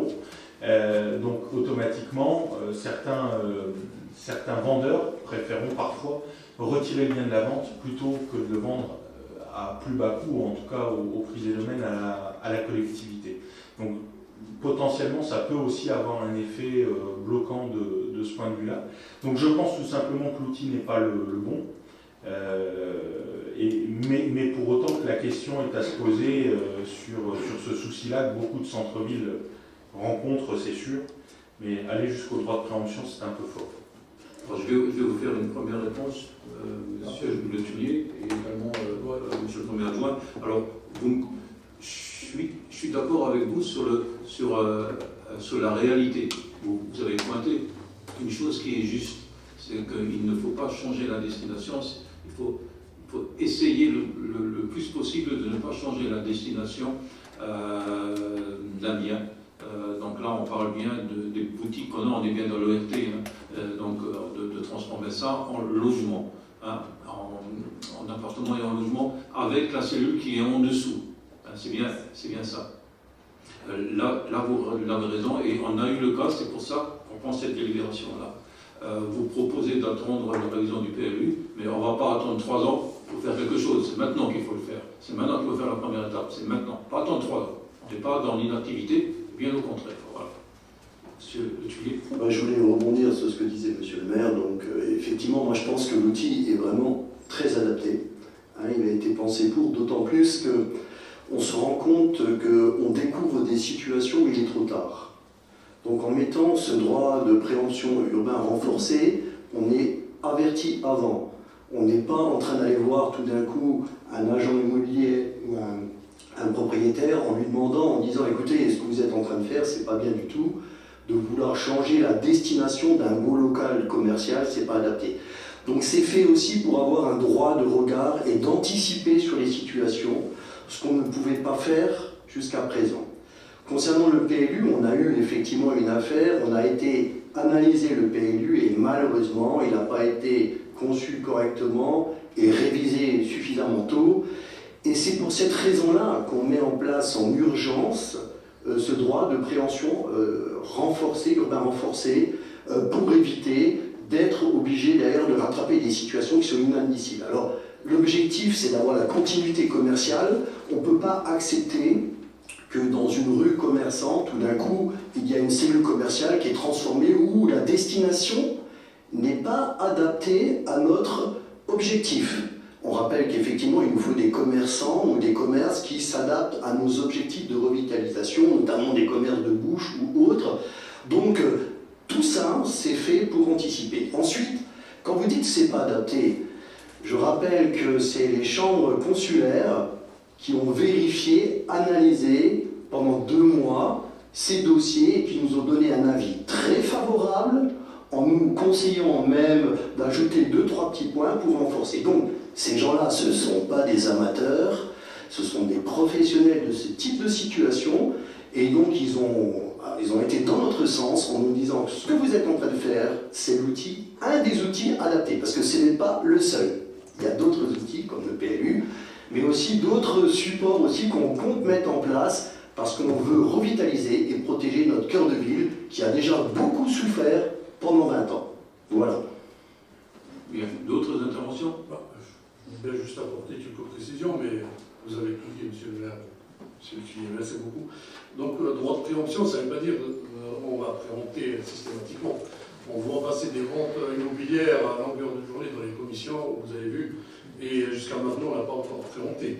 €. Donc automatiquement, certains vendeurs préféreront parfois retirer le bien de la vente plutôt que de le vendre à plus bas coût, ou en tout cas au prix des domaines à la collectivité. Donc potentiellement, ça peut aussi avoir un effet bloquant de ce point de vue-là. Donc je pense tout simplement que l'outil n'est pas le bon. Mais pour autant que la question est à se poser sur ce souci-là que beaucoup de centres-villes rencontrent, c'est sûr, mais aller jusqu'au droit de préemption, c'est un peu fort. Alors, je vais vous faire une première réponse, monsieur Le Tulier, et également monsieur le premier adjoint. Alors, je suis d'accord avec vous sur la réalité. Vous avez pointé une chose qui est juste, c'est qu'il ne faut pas changer la destination. Il faut essayer le plus possible de ne pas changer la destination d'un bien. Donc là, on parle bien des boutiques qu'on a, on est bien dans l'ORT, donc de transformer ça en logement, en appartement et en logement, avec la cellule qui est en dessous. C'est bien ça. Là, vous avez raison, et on a eu le cas, c'est pour ça qu'on prend cette délibération-là. Vous proposez d'attendre la révision du PLU, mais on ne va pas attendre 3 ans pour faire quelque chose. C'est maintenant qu'il faut le faire. C'est maintenant qu'il faut faire la première étape. C'est maintenant. Pas attendre 3 ans. On n'est pas dans l'inactivité, bien au contraire. Voilà. Monsieur Le Tulier. Je voulais rebondir sur ce que disait monsieur le maire. Donc, effectivement, moi je pense que l'outil est vraiment très adapté. Il a été pensé pour, d'autant plus qu'on se rend compte qu'on découvre des situations où il est trop tard. Donc en mettant ce droit de préemption urbain renforcé, on est averti avant. On n'est pas en train d'aller voir tout d'un coup un agent immobilier ou un propriétaire en lui demandant, en disant écoutez, ce que vous êtes en train de faire, c'est pas bien du tout, de vouloir changer la destination d'un beau local commercial, c'est pas adapté. Donc c'est fait aussi pour avoir un droit de regard et d'anticiper sur les situations, ce qu'on ne pouvait pas faire jusqu'à présent. Concernant le PLU, on a eu effectivement une affaire, on a été analyser le PLU et malheureusement, il n'a pas été conçu correctement et révisé suffisamment tôt. Et c'est pour cette raison-là qu'on met en place en urgence ce droit de préemption renforcé, urbain renforcé, pour éviter d'être obligé derrière de rattraper des situations qui sont inadmissibles. Alors, l'objectif, c'est d'avoir la continuité commerciale. On ne peut pas accepter que dans une rue commerçante, tout d'un coup, il y a une cellule commerciale qui est transformée où la destination n'est pas adaptée à notre objectif. On rappelle qu'effectivement, il nous faut des commerçants ou des commerces qui s'adaptent à nos objectifs de revitalisation, notamment des commerces de bouche ou autres. Donc, tout ça, c'est fait pour anticiper. Ensuite, quand vous dites que ce n'est pas adapté, je rappelle que c'est les chambres consulaires qui ont vérifié, analysé pendant 2 mois ces dossiers et qui nous ont donné un avis très favorable en nous conseillant même d'ajouter 2-3 petits points pour renforcer. Donc, ces gens-là, ce ne sont pas des amateurs, ce sont des professionnels de ce type de situation et donc ils ont ils ont été dans notre sens en nous disant que ce que vous êtes en train de faire, c'est l'outil, un des outils adaptés, parce que ce n'est pas le seul. Il y a d'autres outils comme le PLU, mais aussi d'autres supports aussi qu'on compte mettre en place parce qu'on veut revitaliser et protéger notre cœur de ville qui a déjà beaucoup souffert pendant 20 ans. Voilà. Bien, d'autres interventions? Je vais juste apporter quelques précisions, mais vous avez tout dit, monsieur le maire. Merci beaucoup. Donc, droit de préemption, ça ne veut pas dire qu'on va préempter systématiquement. On voit passer des ventes immobilières à longueur de journée dans les commissions, vous avez vu, et jusqu'à maintenant, on n'a pas encore préempté.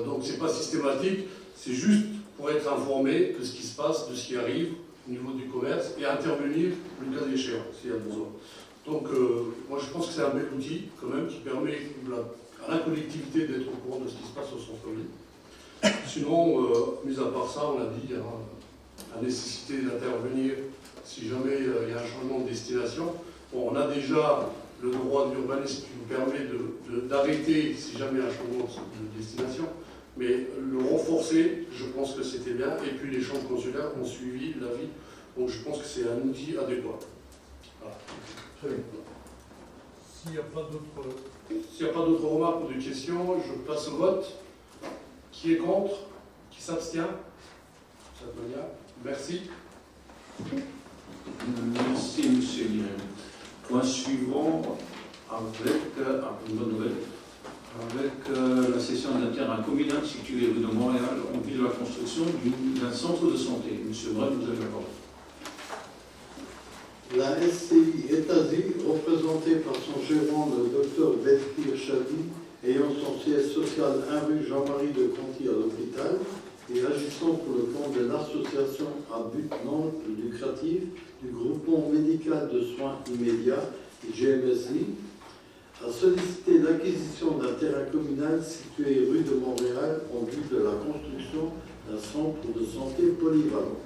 Donc, ce n'est pas systématique, c'est juste pour être informé de ce qui se passe, de ce qui arrive au niveau du commerce, et intervenir le cas échéant, s'il y a besoin. Donc, moi, je pense que c'est un bel outil, quand même, qui permet à la collectivité d'être au courant de ce qui se passe au centre-ville. Sinon, mis à part ça, on a dit, il y a la nécessité d'intervenir si jamais il y a un changement de destination. Bon, on a déjà le droit de l'urbanisme qui nous permet d'arrêter si jamais il y a un changement de destination, mais le renforcer, je pense que c'était bien, et puis les chambres consulaires ont suivi l'avis, donc je pense que c'est un outil adéquat. Voilà. Très bien. S'il n'y a pas d'autres remarques ou de questions, je passe au vote. Qui est contre? Qui s'abstient? Merci. Merci, monsieur Guérin. Point suivant, avec une bonne nouvelle, avec la cession d'un terrain communal situé rue de Montréal en vue de la construction d'un centre de santé. Monsieur Brel, vous avez la parole. La SCI États-Unis, représentée par son gérant, le Dr Belkir Chadi, ayant son siège social 1 rue Jean-Marie de Conti à l'hôpital et agissant pour le compte de l'association à but non lucratif du groupement médical de soins immédiats, GMSI, a sollicité l'acquisition d'un terrain communal situé rue de Montréal en vue de la construction d'un centre de santé polyvalent.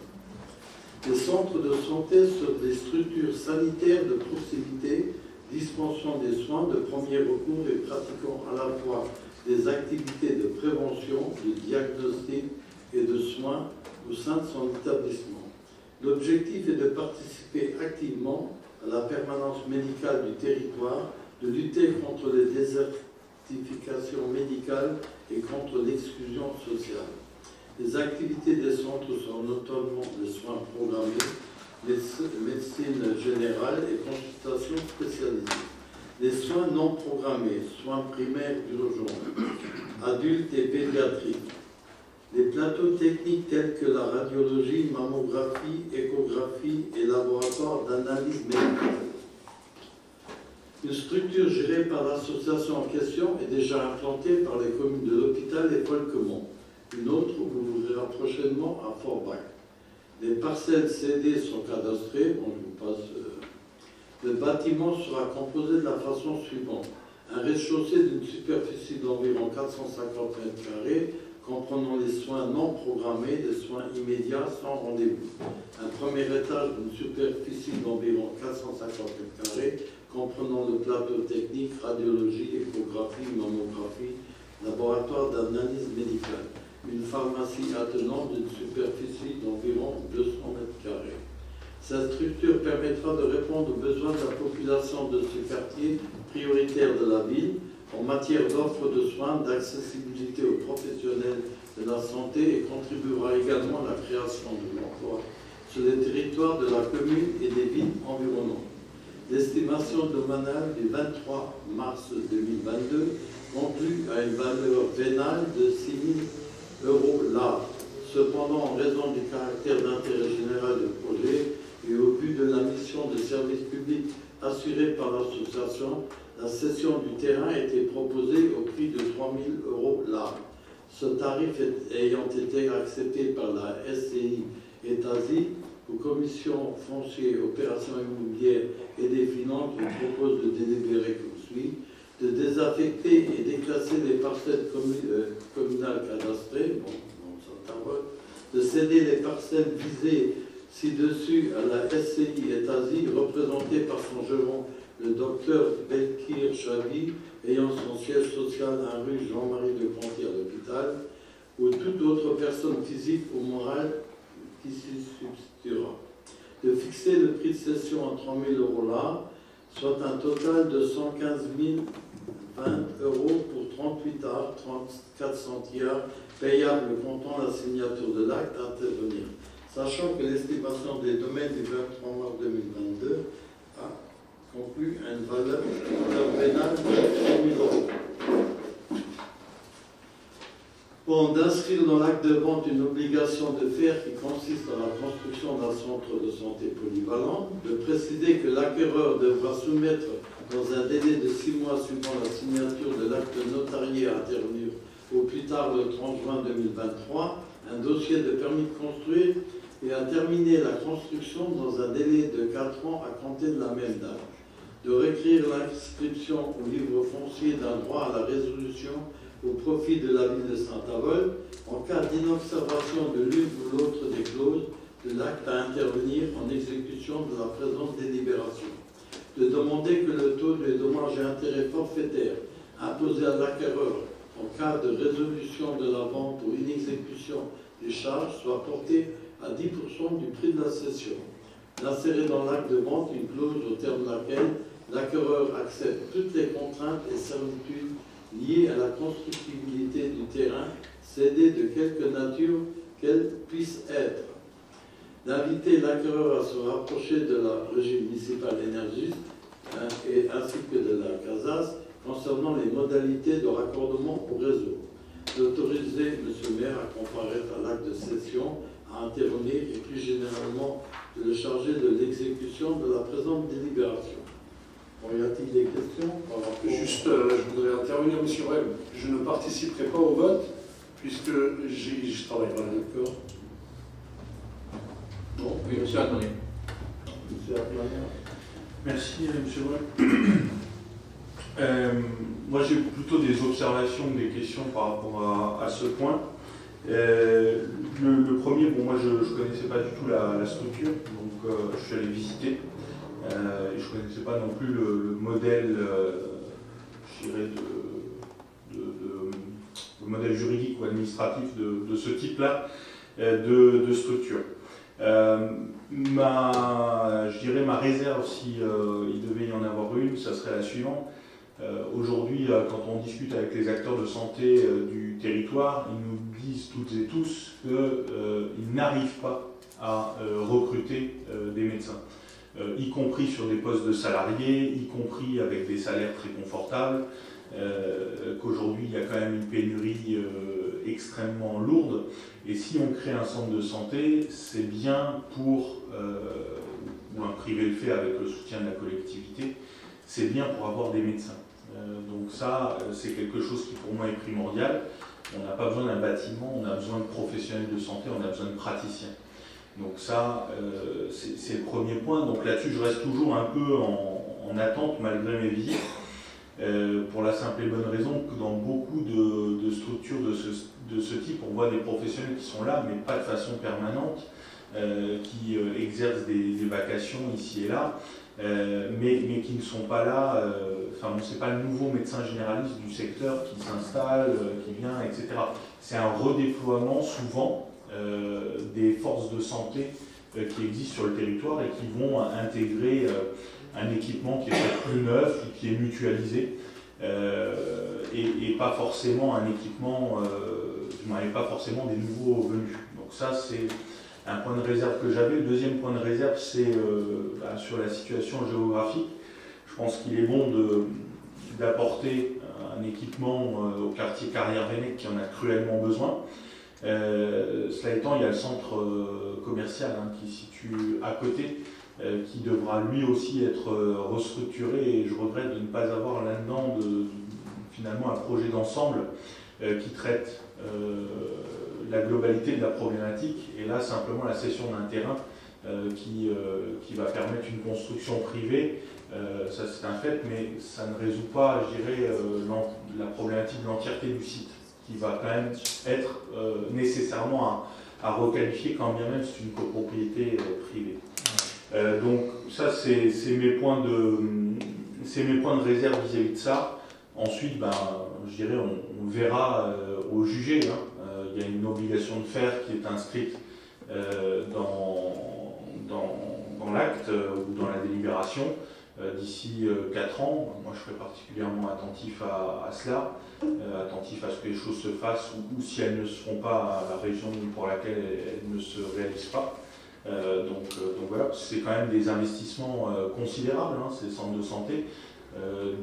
Les centres de santé sont des structures sanitaires de proximité dispensant des soins de premier recours et pratiquant à la fois des activités de prévention, de diagnostic et de soins au sein de son établissement. L'objectif est de participer activement à la permanence médicale du territoire, de lutter contre les désertifications médicales et contre l'exclusion sociale. Les activités des centres sont notamment les soins programmés, médecine générale et consultations spécialisées. Les soins non programmés, soins primaires d'urgence, adultes et pédiatriques. Les plateaux techniques tels que la radiologie, mammographie, échographie et laboratoire d'analyse médicale. Une structure gérée par l'association en question est déjà implantée par les communes de l'hôpital et Folquemont. Une autre ouvrira prochainement à Forbach. Les parcelles cédées sont cadastrées. Bon, je vous passe. Le bâtiment sera composé de la façon suivante. Un rez-de-chaussée d'une superficie d'environ 450 m², comprenant les soins non programmés, des soins immédiats sans rendez-vous. Un premier étage d'une superficie d'environ 450 m², comprenant le plateau technique, radiologie, échographie, mammographie, laboratoire d'analyse médicale. Une pharmacie attenante d'une superficie d'environ 200 m². Cette structure permettra de répondre aux besoins de la population de ce quartier prioritaire de la ville en matière d'offres de soins, d'accessibilité aux professionnels de la santé et contribuera également à la création de l'emploi sur les territoires de la commune et des villes environnantes. L'estimation domaniale du 23 mars 2022 conclut à une valeur vénale de 6 000 € l'art. Cependant, en raison du caractère d'intérêt général du projet et au vu de la mission de service public assurée par l'association, la cession du terrain a été proposée au prix de 3 000 € l'art. Ce tarif ayant été accepté par la SCI États-Unis, aux commissions foncières, opérations immobilières et des finances, on propose de délibérer comme suit, de désaffecter et déclasser les parcelles communales cadastrées, de céder les parcelles visées ci-dessus à la SCI États-Unis, représentée par son gérant, le docteur Belkir Chadi, ayant son siège social à rue Jean-Marie de Conti à l'hôpital, ou toute autre personne physique ou morale qui s'y substituera. De fixer le prix de cession à 3 000 € là, soit un total de 115 020 € pour 38 arts, 34 centiares, payables comptant la signature de l'acte à intervenir. Sachant que l'estimation des domaines du 23 mars 2022 a conclu à une valeur vénale de 3 000 €. Bon, d'inscrire dans l'acte de vente une obligation de faire qui consiste dans la construction d'un centre de santé polyvalent, de préciser que l'acquéreur devra soumettre dans un délai de 6 mois suivant la signature de l'acte notarié à intervenir au plus tard le 30 juin 2023, un dossier de permis de construire et à terminer la construction dans un délai de 4 ans à compter de la même date, de réécrire l'inscription au livre foncier d'un droit à la résolution au profit de la ville de Saint-Avold en cas d'inobservation de l'une ou l'autre des clauses de l'acte à intervenir en exécution de la présente délibération, de demander que le taux des dommages et intérêts forfaitaires imposé à l'acquéreur en cas de résolution de la vente ou inexécution des charges soit porté à 10% du prix de la cession, d'insérer dans l'acte de vente une clause au terme de laquelle l'acquéreur accepte toutes les contraintes et servitudes liées à la constructibilité du terrain cédé de quelque nature qu'elle puisse être, d'inviter l'acquéreur à se rapprocher de la régie municipale énergiste ainsi que de la CASAS concernant les modalités de raccordement au réseau, d'autoriser M. le maire à comparaître à l'acte de cession, à intervenir et plus généralement de le charger de l'exécution de la présente délibération. Bon, y a-t-il des questions par rapport Juste, je voudrais intervenir, M. Rem. Je ne participerai pas au vote puisque je travaille pas. D'accord. Bon, oui, monsieur Attendez. Monsieur Armagnac. Merci, monsieur Brel. Moi, j'ai plutôt des observations, des questions par rapport à ce point. Le premier, bon, moi, je ne connaissais pas du tout la structure, donc je suis allé visiter. Et je ne connaissais pas non plus le modèle, je dirais, le modèle juridique ou administratif de ce type-là de structure. Je dirais ma réserve, si il devait y en avoir une, ça serait la suivante. Aujourd'hui, quand on discute avec les acteurs de santé du territoire, ils nous disent toutes et tous qu'ils n'arrivent pas à recruter des médecins, y compris sur des postes de salariés, y compris avec des salaires très confortables, qu'aujourd'hui il y a quand même une pénurie extrêmement lourde. Et si on crée un centre de santé, c'est bien pour, ou un privé le fait avec le soutien de la collectivité, c'est bien pour avoir des médecins. Donc ça, c'est quelque chose qui pour moi est primordial. On n'a pas besoin d'un bâtiment, on a besoin de professionnels de santé, on a besoin de praticiens. Donc ça, c'est le premier point. Donc là-dessus, je reste toujours un peu en attente malgré mes visites, pour la simple et bonne raison que dans beaucoup de structures de ce type, on voit des professionnels qui sont là, mais pas de façon permanente, qui exercent des vacations ici et là, mais qui ne sont pas là. Enfin, c'est pas le nouveau médecin généraliste du secteur qui s'installe, qui vient, etc. C'est un redéploiement souvent des forces de santé qui existent sur le territoire et qui vont intégrer un équipement qui est peut-être plus neuf, qui est mutualisé, et pas forcément un équipement, et pas forcément des nouveaux venus. Donc ça, c'est un point de réserve que j'avais. Le deuxième point de réserve, c'est sur la situation géographique. Je pense qu'il est bon d'apporter un équipement au quartier Carrière-Vennec qui en a cruellement besoin. Cela étant, il y a le centre commercial qui se situe à côté, qui devra lui aussi être restructuré, et je regrette de ne pas avoir là-dedans finalement un projet d'ensemble qui traite la globalité de la problématique, et là simplement la cession d'un terrain qui va permettre une construction privée, ça c'est un fait, mais ça ne résout pas, je dirais, la problématique de l'entièreté du site, qui va quand même être nécessairement à requalifier quand bien même c'est une copropriété privée. Donc ça c'est mes points de réserve vis-à-vis de ça. Ensuite, je dirais, on verra au jugé. Il y a une obligation de faire qui est inscrite dans l'acte ou dans la délibération d'ici 4 ans. Moi, je serai particulièrement attentif à cela, attentif à ce que les choses se fassent ou si elles ne se font pas à la région pour laquelle elles ne se réalisent pas. Donc voilà, c'est quand même des investissements considérables, hein, ces centres de santé.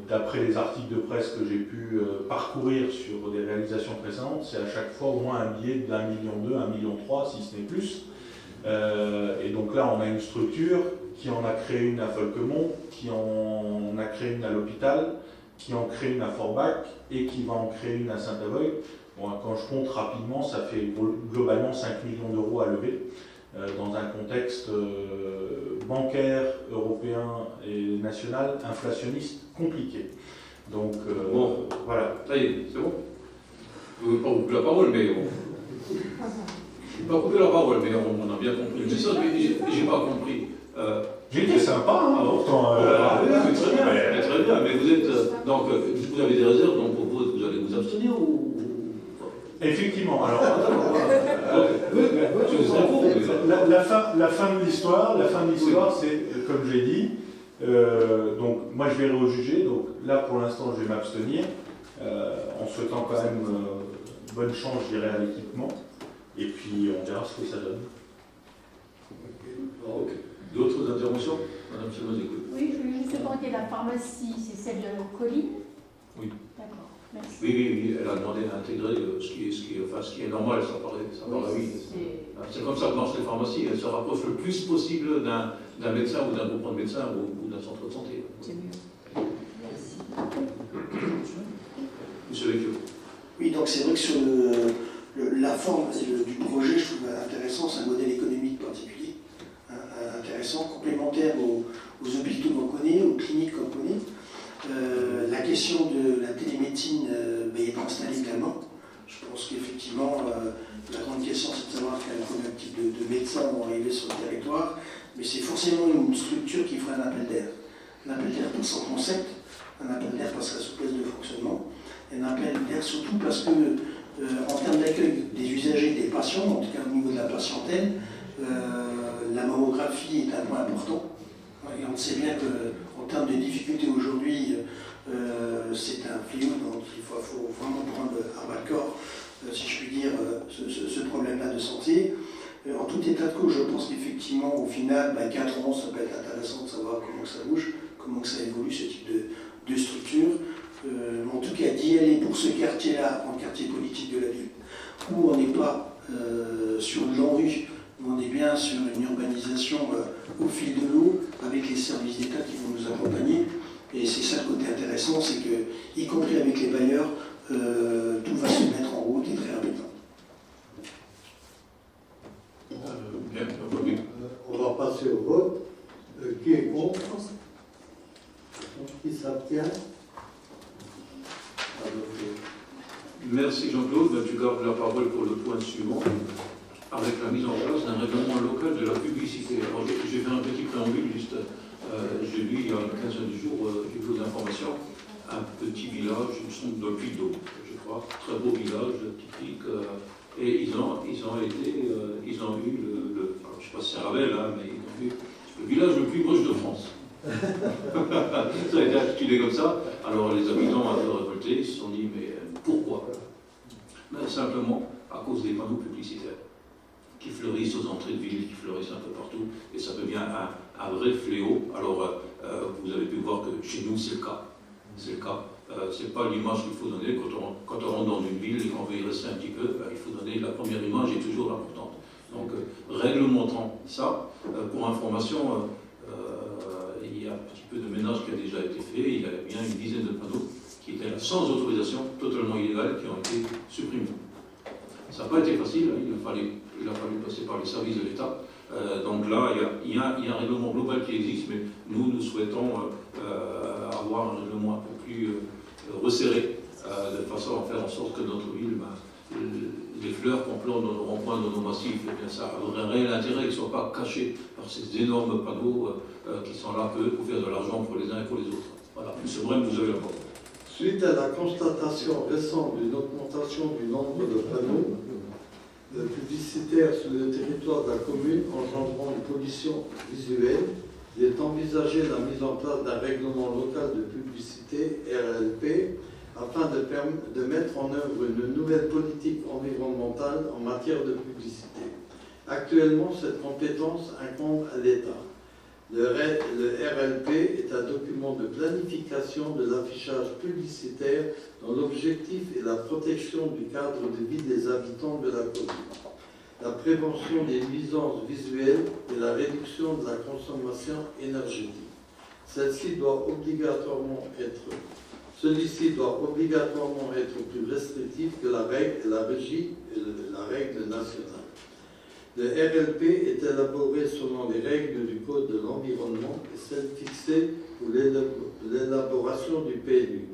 D'après les articles de presse que j'ai pu parcourir sur des réalisations précédentes, c'est à chaque fois au moins un billet de 1,2 million, 1,3 million, si ce n'est plus. Et donc là, on a une structure qui en a créé une à Folquemont, qui en a créé une à l'hôpital, qui en crée une à Forbach et qui va en créer une à Saint-Avold. Bon, quand je compte rapidement, ça fait globalement 5 millions d'euros à lever dans un contexte bancaire, européen et national, inflationniste, compliqué. Donc bon, voilà. Ça y est, c'est bon. Je ne veux pas vous couper la parole, mais bon. Je ne veux pas couper la parole, mais on a bien compris le message, mais j'ai pas compris. J'ai été sympa, hein, pourtant. Oui, très bien, mais vous êtes. Donc, vous avez des réserves, donc vous allez vous abstenir ou. Effectivement, alors. La fin de l'histoire, c'est, comme j'ai dit, donc moi je verrai au jugé, donc là pour l'instant je vais m'abstenir, en souhaitant quand même bonne chance, je dirais, à l'équipement, et puis on verra ce que ça donne. Okay. D'autres interventions? Madame Chalmaz, écoute. Oui, je voulais juste demander, la pharmacie, c'est celle de nos collines? Oui. D'accord, merci. Oui, elle a demandé à intégrer ce qui est normal, ça paraît oui. C'est comme ça que marchent les pharmacies, elles se rapprochent le plus possible d'un médecin ou d'un groupement de médecins ou d'un centre de santé. C'est mieux. Merci. Monsieur Vecchio. Oui, donc c'est vrai que sur la forme du projet, je trouve intéressant, c'est un modèle économique particulier, intéressant, complémentaire aux hôpitaux qu'on connaît, aux cliniques qu'on connaît. La question de la télémédecine est installée également. Je pense qu'effectivement, la grande question, c'est de savoir combien de types de médecins vont arriver sur le territoire, mais c'est forcément une structure qui fera un appel d'air. Un appel d'air pour son concept, un appel d'air parce que la souplesse de fonctionnement, et un appel d'air surtout parce que, en termes d'accueil des usagers, des patients, en tout cas au niveau de la patientèle, la mammographie est un point important. Et on sait bien qu'en termes de difficultés aujourd'hui, c'est un fléau, donc il faut vraiment prendre à bras le corps, si je puis dire, ce problème-là de santé. En tout état de cause, je pense qu'effectivement, au final, 4 ans, ça peut être intéressant de savoir comment ça bouge, comment ça évolue, ce type de structure. En tout cas, d'y aller pour ce quartier-là, en quartier politique de la ville, où on n'est pas sur une rue, on est bien sur une urbanisation au fil de l'eau, avec les services d'État qui vont nous accompagner. Et c'est ça le côté intéressant, c'est que, y compris avec les bailleurs, tout va se mettre en route et très rapidement. On va passer au vote. Qui est contre? Qui s'abstient? Merci Jean-Claude. Tu gardes la parole pour le point suivant, avec la mise en place d'un règlement local de la publicité. Alors j'ai fait un petit préambule, juste, j'ai lu il y a une quinzaine de jours du flot d'informations, un petit village, il me semble, de Puy-de-Dôme, je crois, très beau village, typique, et ils ont eu alors, je ne sais pas si c'est Ravel, hein, mais ils ont eu le village le plus moche de France. Ça a été intitulé comme ça. Alors les habitants un peu révoltés, ils se sont dit, mais pourquoi? Simplement à cause des panneaux publicitaires qui fleurissent aux entrées de ville, qui fleurissent un peu partout, et ça devient un vrai fléau. Alors vous avez pu voir que chez nous c'est le cas. C'est le cas. C'est pas l'image qu'il faut donner quand on rentre dans une ville et qu'on veut y rester un petit peu. Il faut donner la première image est toujours importante. Donc réglementons ça. Pour information, il y a un petit peu de ménage qui a déjà été fait. Il y a bien une dizaine de panneaux qui étaient là sans autorisation, totalement illégales, qui ont été supprimés. Ça n'a pas été facile. Il a fallu passer par les services de l'État. Donc là, il y a un règlement global qui existe, mais nous souhaitons avoir un règlement un peu plus resserré, de façon à faire en sorte que notre ville, les fleurs qu'on plante dans nos ronds-points, dans nos massifs, eh bien, ça aurait un réel intérêt, qu'ils ne soient pas cachés par ces énormes panneaux qui sont là pour faire de l'argent pour les uns et pour les autres. Voilà, M. Brem, vous avez la parole. Suite à la constatation récente d'une augmentation du nombre de panneaux, publicitaires sur le territoire de la commune engendrant une pollution visuelle, il est envisagé la mise en place d'un règlement local de publicité, RLP, afin de mettre en œuvre une nouvelle politique environnementale en matière de publicité. Actuellement, cette compétence incombe à l'État. Le RLP est un document de planification de l'affichage publicitaire dont l'objectif est la protection du cadre de vie des habitants de la commune, la prévention des nuisances visuelles et la réduction de la consommation énergétique. Celui-ci doit obligatoirement être plus restrictif que la règle nationale. Le RLP est élaboré selon les règles du Code de l'environnement et celles fixées pour l'élaboration du PLU.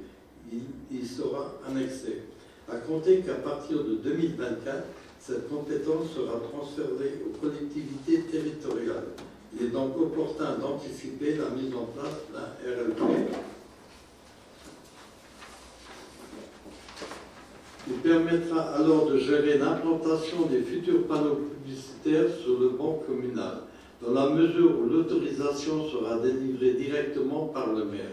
Il sera annexé. À compter qu'à partir de 2024, cette compétence sera transférée aux collectivités territoriales. Il est donc opportun d'anticiper la mise en place d'un RLP. Il permettra alors de gérer l'implantation des futurs panneaux publicitaires sur le banc communal, dans la mesure où l'autorisation sera délivrée directement par le maire.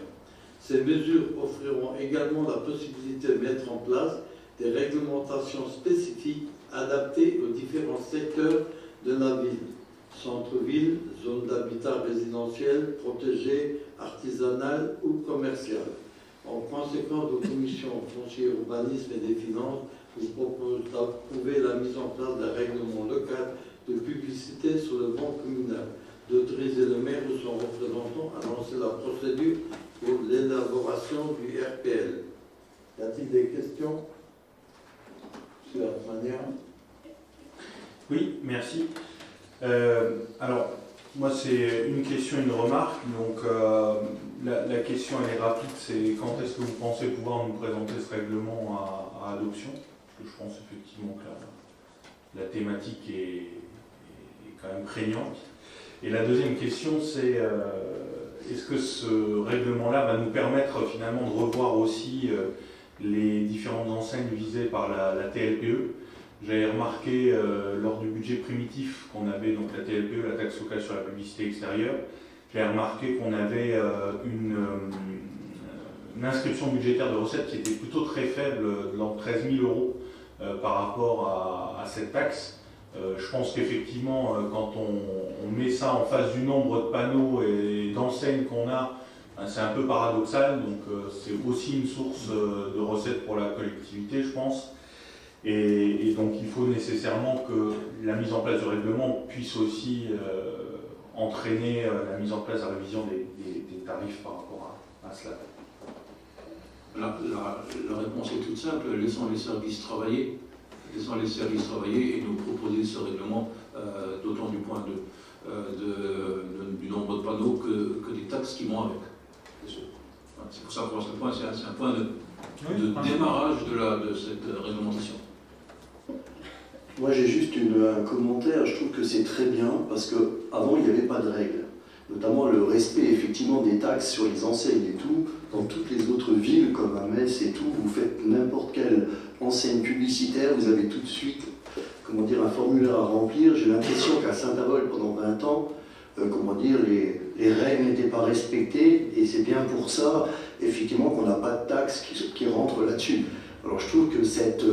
Ces mesures offriront également la possibilité de mettre en place des réglementations spécifiques adaptées aux différents secteurs de la ville, centre-ville, zone d'habitat résidentiel, protégée, artisanale ou commerciale. En conséquence, la Commission foncière, urbanisme et des finances vous propose d'approuver la mise en place d'un règlement local de publicité sur le banc communal, d'autoriser le maire ou son représentant à lancer la procédure pour l'élaboration du RPL. Y a-t-il des questions sur la manière? Oui, merci. Alors, moi, c'est une question, une remarque. Donc, la question, elle est rapide, c'est quand est-ce que vous pensez pouvoir nous présenter ce règlement à adoption? Parce que je pense effectivement que la thématique est quand même prégnante. Et la deuxième question, c'est est-ce que ce règlement-là va nous permettre finalement de revoir aussi les différentes enseignes visées par la TLPE? J'avais remarqué lors du budget primitif qu'on avait, donc la TLPE, la taxe locale sur la publicité extérieure, j'avais remarqué qu'on avait une inscription budgétaire de recettes qui était plutôt très faible, de l'ordre de 13 000 euros par rapport à cette taxe. Je pense qu'effectivement, quand on met ça en face du nombre de panneaux et d'enseignes qu'on a, c'est un peu paradoxal, donc c'est aussi une source de recettes pour la collectivité, je pense. Et donc il faut nécessairement que la mise en place du règlement puisse aussi entraîner la mise en place, la révision des tarifs par rapport à cela. La réponse est toute simple, laissons les services travailler. Laissons les services travailler et nous proposer ce règlement, d'autant du point du nombre de panneaux que des taxes qui vont avec. C'est pour ça que c'est un point de démarrage de cette réglementation. Moi j'ai juste un commentaire, je trouve que c'est très bien parce qu'avant il n'y avait pas de règles. Notamment le respect effectivement des taxes sur les enseignes et tout. Dans toutes les autres villes comme à Metz et tout, vous faites n'importe quelle enseigne publicitaire, vous avez tout de suite un formulaire à remplir. J'ai l'impression qu'à Saint-Avold pendant 20 ans, les règles n'étaient pas respectées et c'est bien pour ça effectivement qu'on n'a pas de taxes qui rentrent là-dessus. Alors je trouve que cette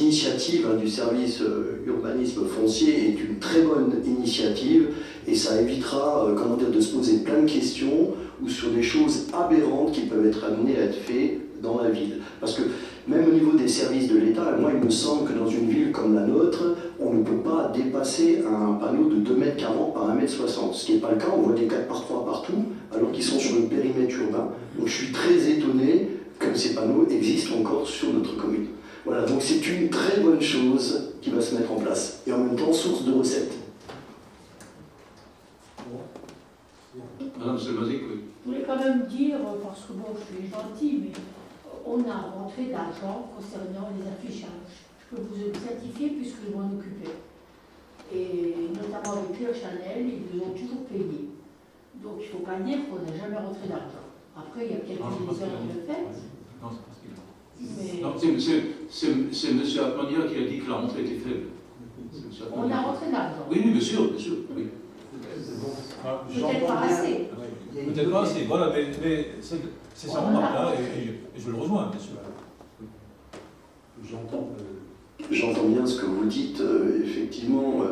initiative du service urbanisme foncier est une très bonne initiative et ça évitera de se poser plein de questions ou sur des choses aberrantes qui peuvent être amenées à être faites dans la ville. Parce que même au niveau des services de l'État, moi il me semble que dans une ville comme la nôtre, on ne peut pas dépasser un panneau de 2,40 m par 1,60 m, ce qui n'est pas le cas, on voit des 4x3 partout, alors qu'ils sont sur le périmètre urbain. Donc je suis très étonné que ces panneaux existent encore sur notre commune. Voilà, donc c'est une très bonne chose qui va se mettre en place, et en même temps source de recettes. Madame Selmazik, oui. Je voulais quand même dire, parce que bon, je suis gentil, mais on a rentré d'argent concernant les affichages. Je peux vous le certifier puisque je m'en occupais. Et notamment avec Claire Chanel, ils nous ont toujours payé. Donc il ne faut pas dire qu'on n'a jamais rentré d'argent. Après, il y a peut-être des erreurs de fait. Non, c'est parce qu'il mais... Non, c'est M. Atmania qui a dit que la rentrée était faible. On a rentré d'argent. Oui, oui, bien sûr, oui. Peut-être pas assez. Peut-être pas assez, voilà, mais c'est sa remarque là, et je le rejoins, bien sûr. J'entends bien ce que vous dites. Effectivement,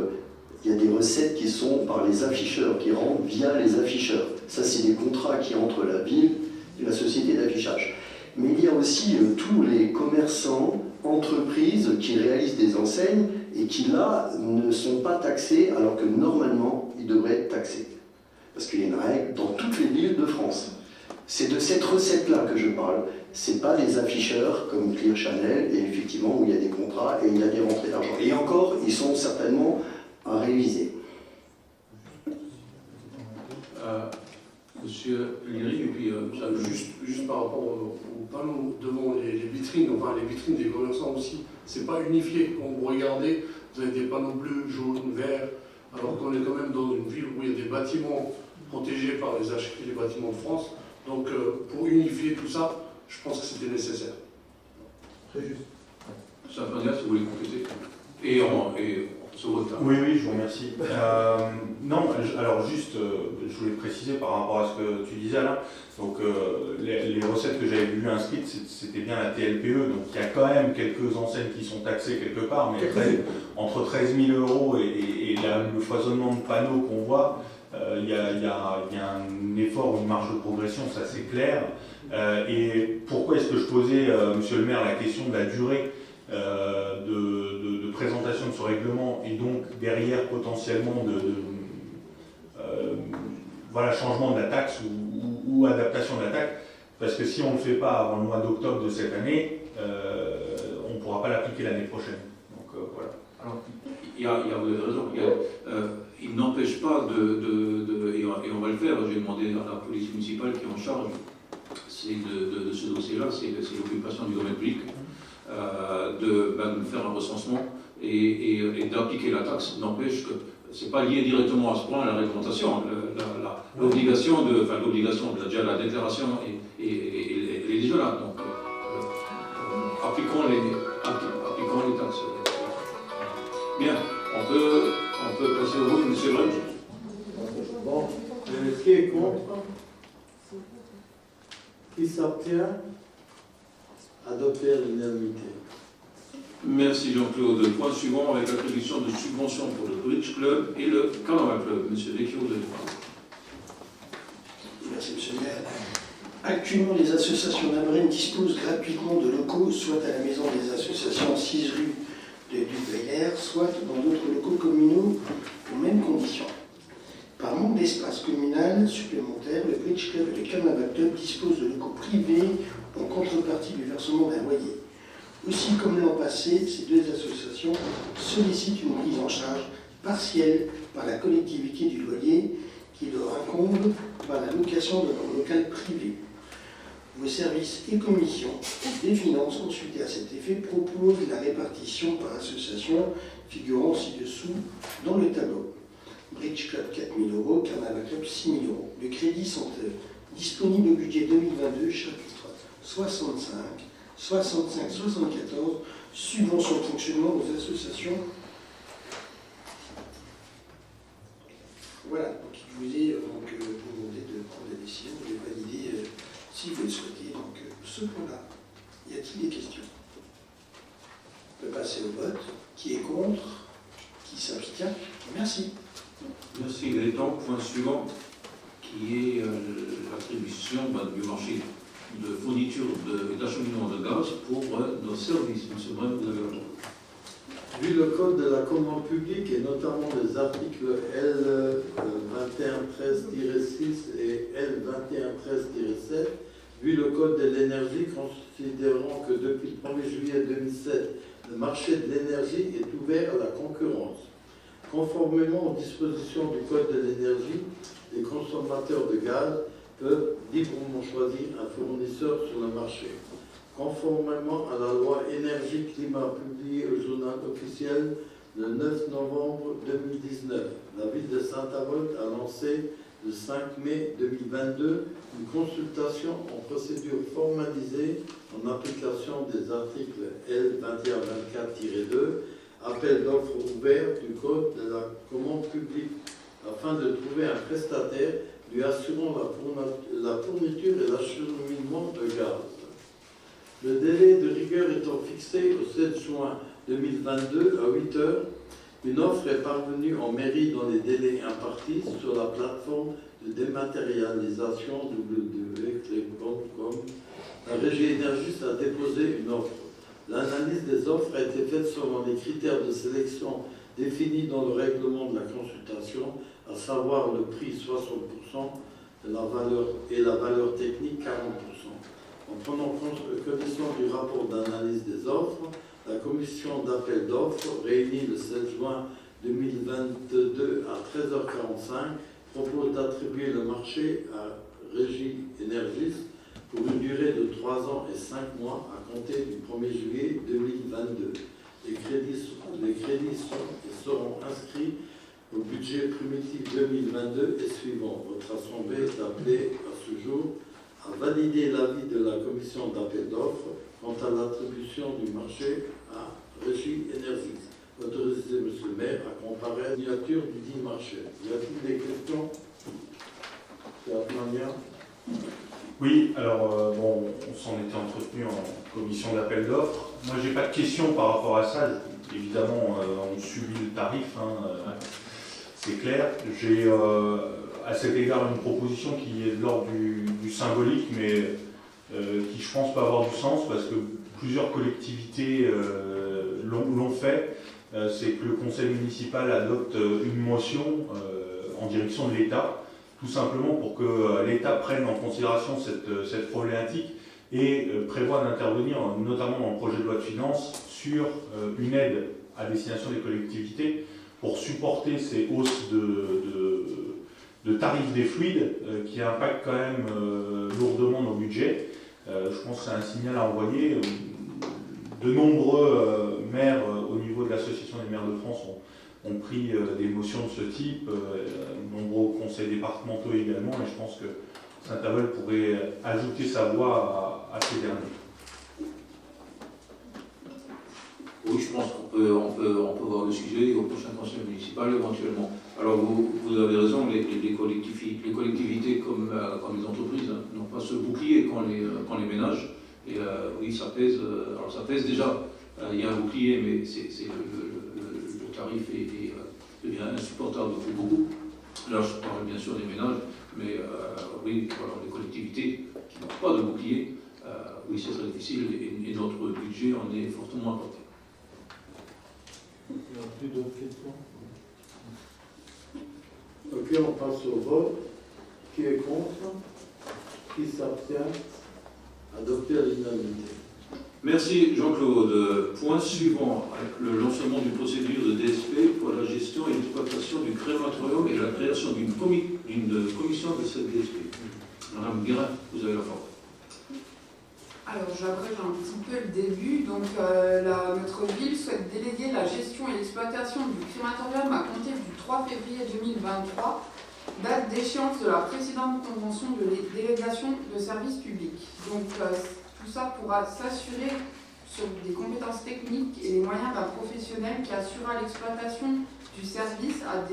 il y a des recettes qui sont par les afficheurs, qui rentrent via les afficheurs. Ça, c'est des contrats qui entre la ville et la société d'affichage. Mais il y a aussi tous les commerçants, entreprises qui réalisent des enseignes et qui, là, ne sont pas taxés alors que normalement, ils devraient être taxés. Parce qu'il y a une règle dans toutes les villes de France. C'est de cette recette-là que je parle. Ce n'est pas des afficheurs comme Clear Channel, et effectivement, où il y a des contrats et il y a des rentrées d'argent. Et encore, ils sont certainement à réviser. Monsieur Léry, et puis juste par rapport aux panneaux devant les vitrines, enfin les vitrines des commerçants aussi, c'est pas unifié. Quand vous regardez, vous avez des panneaux bleus, jaunes, verts, alors qu'on est quand même dans une ville où il y a des bâtiments protégés par les archives des bâtiments de France. Donc pour unifier tout ça, je pense que c'était nécessaire. Très juste. Ça va dire si vous voulez compléter. Et sur votre table. Oui, je vous remercie. Non, alors juste, je voulais préciser par rapport à ce que tu disais là. Donc les recettes que j'avais vues inscrites, c'était bien la TLPE. Donc il y a quand même quelques enseignes qui sont taxées quelque part, mais entre 13 000 € et le foisonnement de panneaux qu'on voit, il y a un effort, une marge de progression, ça c'est clair. Et pourquoi est-ce que je posais, monsieur le maire, la question de la durée de présentation de ce règlement et donc derrière potentiellement changement de la taxe ou adaptation de la taxe, parce que si on ne le fait pas avant le mois d'octobre de cette année, on ne pourra pas l'appliquer l'année prochaine. Donc voilà. Alors, vous avez raison, il n'empêche pas et on va le faire, j'ai demandé à la police municipale qui est en charge de ce dossier-là, c'est l'occupation du domaine public, de faire un recensement et d'appliquer la taxe. N'empêche que ce n'est pas lié directement à ce point à la réglementation. L'obligation déjà la déclaration elle est déjà là. Donc, appliquons les taxes. Bien, on peut passer au vote, M. Brunch. Bon, qui est contre? Qui s'abstient? Adopté à l'unanimité. Merci Jean-Claude. Point suivant avec l'attribution de subventions pour le Bridge Club et le Carnaval Club. Monsieur Vecchio de Merci, monsieur le maire. Actuellement, les associations d'Ambrène disposent gratuitement de locaux, soit à la maison des associations 6 rue de Duveiller, soit dans d'autres locaux communaux aux mêmes conditions. Par manque d'espace communal supplémentaire, le Bridge Club et le Carnaval Club disposent de locaux privés en contrepartie du versement d'un loyer. Aussi, comme l'an passé, ces deux associations sollicitent une prise en charge partielle par la collectivité du loyer qui leur incombe par la location de leur local privé. Vos services et commissions des finances consultés à cet effet proposent la répartition par association figurant ci-dessous dans le tableau. Bridge Club 4 000 €, Carnaval Club 6 000 €. Les crédits sont disponibles au budget 2022, chapitre 65, 65, 74, subvention de fonctionnement aux associations. Voilà, donc je vous ai demandé de prendre la décision, de les valider si vous le souhaitez. Donc ce point-là, y a-t-il des questions? On peut passer au vote. Qui est contre? Qui s'abstient? Merci. Merci Gaëtan. Point suivant, qui est l'attribution du marché de fourniture et d'acheminement de gaz pour nos services. Monsieur Brun, vous avez la parole. Vu le code de la commande publique et notamment les articles L 2113-6 et L 2113-7, vu le code de l'énergie, considérant que depuis le 1er juillet 2007, le marché de l'énergie est ouvert à la concurrence. Conformément aux dispositions du code de l'énergie, les consommateurs de gaz peuvent librement choisir un fournisseur sur le marché. Conformément à la loi énergie-climat publiée au journal officiel le 9 novembre 2019, la ville de Saint-Avold a lancé le 5 mai 2022, une consultation en procédure formalisée en application des articles L2124-2, appel d'offres ouvert du Code de la commande publique, afin de trouver un prestataire lui assurant la fourniture et l'acheminement de gaz. Le délai de rigueur étant fixé au 7 juin 2022 à 8 heures, une offre est parvenue en mairie dans les délais impartis sur la plateforme de dématérialisation www.clé.com. La Régie énergiste a déposé une offre. L'analyse des offres a été faite selon les critères de sélection définis dans le règlement de la consultation, à savoir le prix 60% de la valeur et la valeur technique 40%. En prenant connaissance du rapport d'analyse des offres, la commission d'appel d'offres, réunie le 7 juin 2022 à 13h45, propose d'attribuer le marché à Régie énergiste pour une durée de 3 ans et 5 mois à compter du 1er juillet 2022. Les crédits seront inscrits au budget primitif 2022 et suivant. Votre Assemblée est appelée à ce jour à valider l'avis de la commission d'appel d'offres quant à l'attribution du marché à Régie énergiste. Autorisez, Monsieur le maire, à comparer la signature du dit marché. Y a-t-il des questions? Oui, alors bon, on s'en était entretenu en commission d'appel d'offres. Moi, j'ai pas de questions par rapport à ça. Évidemment, on subit le tarif, c'est clair. J'ai à cet égard une proposition qui est de l'ordre du symbolique, mais qui, je pense, peut avoir du sens parce que plusieurs collectivités l'ont fait. C'est que le conseil municipal adopte une motion en direction de l'État, tout simplement pour que l'État prenne en considération cette problématique et prévoit d'intervenir, notamment dans le projet de loi de finances, sur une aide à destination des collectivités pour supporter ces hausses de tarifs des fluides qui impactent quand même lourdement nos budgets. Je pense que c'est un signal à envoyer. De nombreux maires au niveau de l'Association des maires de France ont pris des motions de ce type, nombreux conseils départementaux également, et je pense que Saint-Avold pourrait ajouter sa voix à ces derniers. Oui, je pense qu'on peut voir le sujet au prochain conseil municipal éventuellement. Alors vous avez raison, les collectivités comme les entreprises n'ont pas ce bouclier qu'ont les ménages. Et oui, ça pèse. Alors ça pèse déjà. Il y a un bouclier, mais le tarif devient insupportable pour beaucoup. Là, je parle bien sûr des ménages, mais oui, alors les collectivités qui n'ont pas de bouclier, oui, c'est très difficile et notre budget en est fortement impacté. Il n'y a plus d'autres questions? Ok, on passe au vote. Qui est contre? Qui s'abstient? Adopté à l'unanimité. Merci Jean-Claude. Point suivant, le lancement d'une procédure de DSP pour la gestion et l'exploitation du crématorium et la création d'une commission de cette DSP. Madame Guérin, vous avez la parole. Alors j'abrège un petit peu le début. Donc notre ville souhaite déléguer la gestion et l'exploitation du crématorium à compter du 3 février 2023, date d'échéance de la précédente convention de délégation de services publics. Donc tout ça pourra s'assurer sur des compétences techniques et les moyens d'un professionnel qui assurera l'exploitation du service à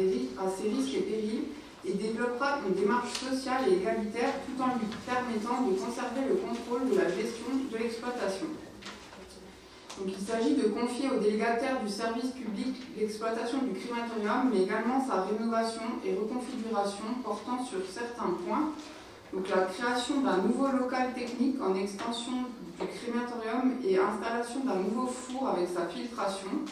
ses risques et périls et développera une démarche sociale et égalitaire tout en lui permettant de conserver le contrôle de la gestion de l'exploitation. Donc il s'agit de confier au délégataire du service public l'exploitation du crématorium, mais également sa rénovation et reconfiguration portant sur certains points. Donc la création d'un nouveau local technique en extension du crématorium et installation d'un nouveau four avec sa filtration.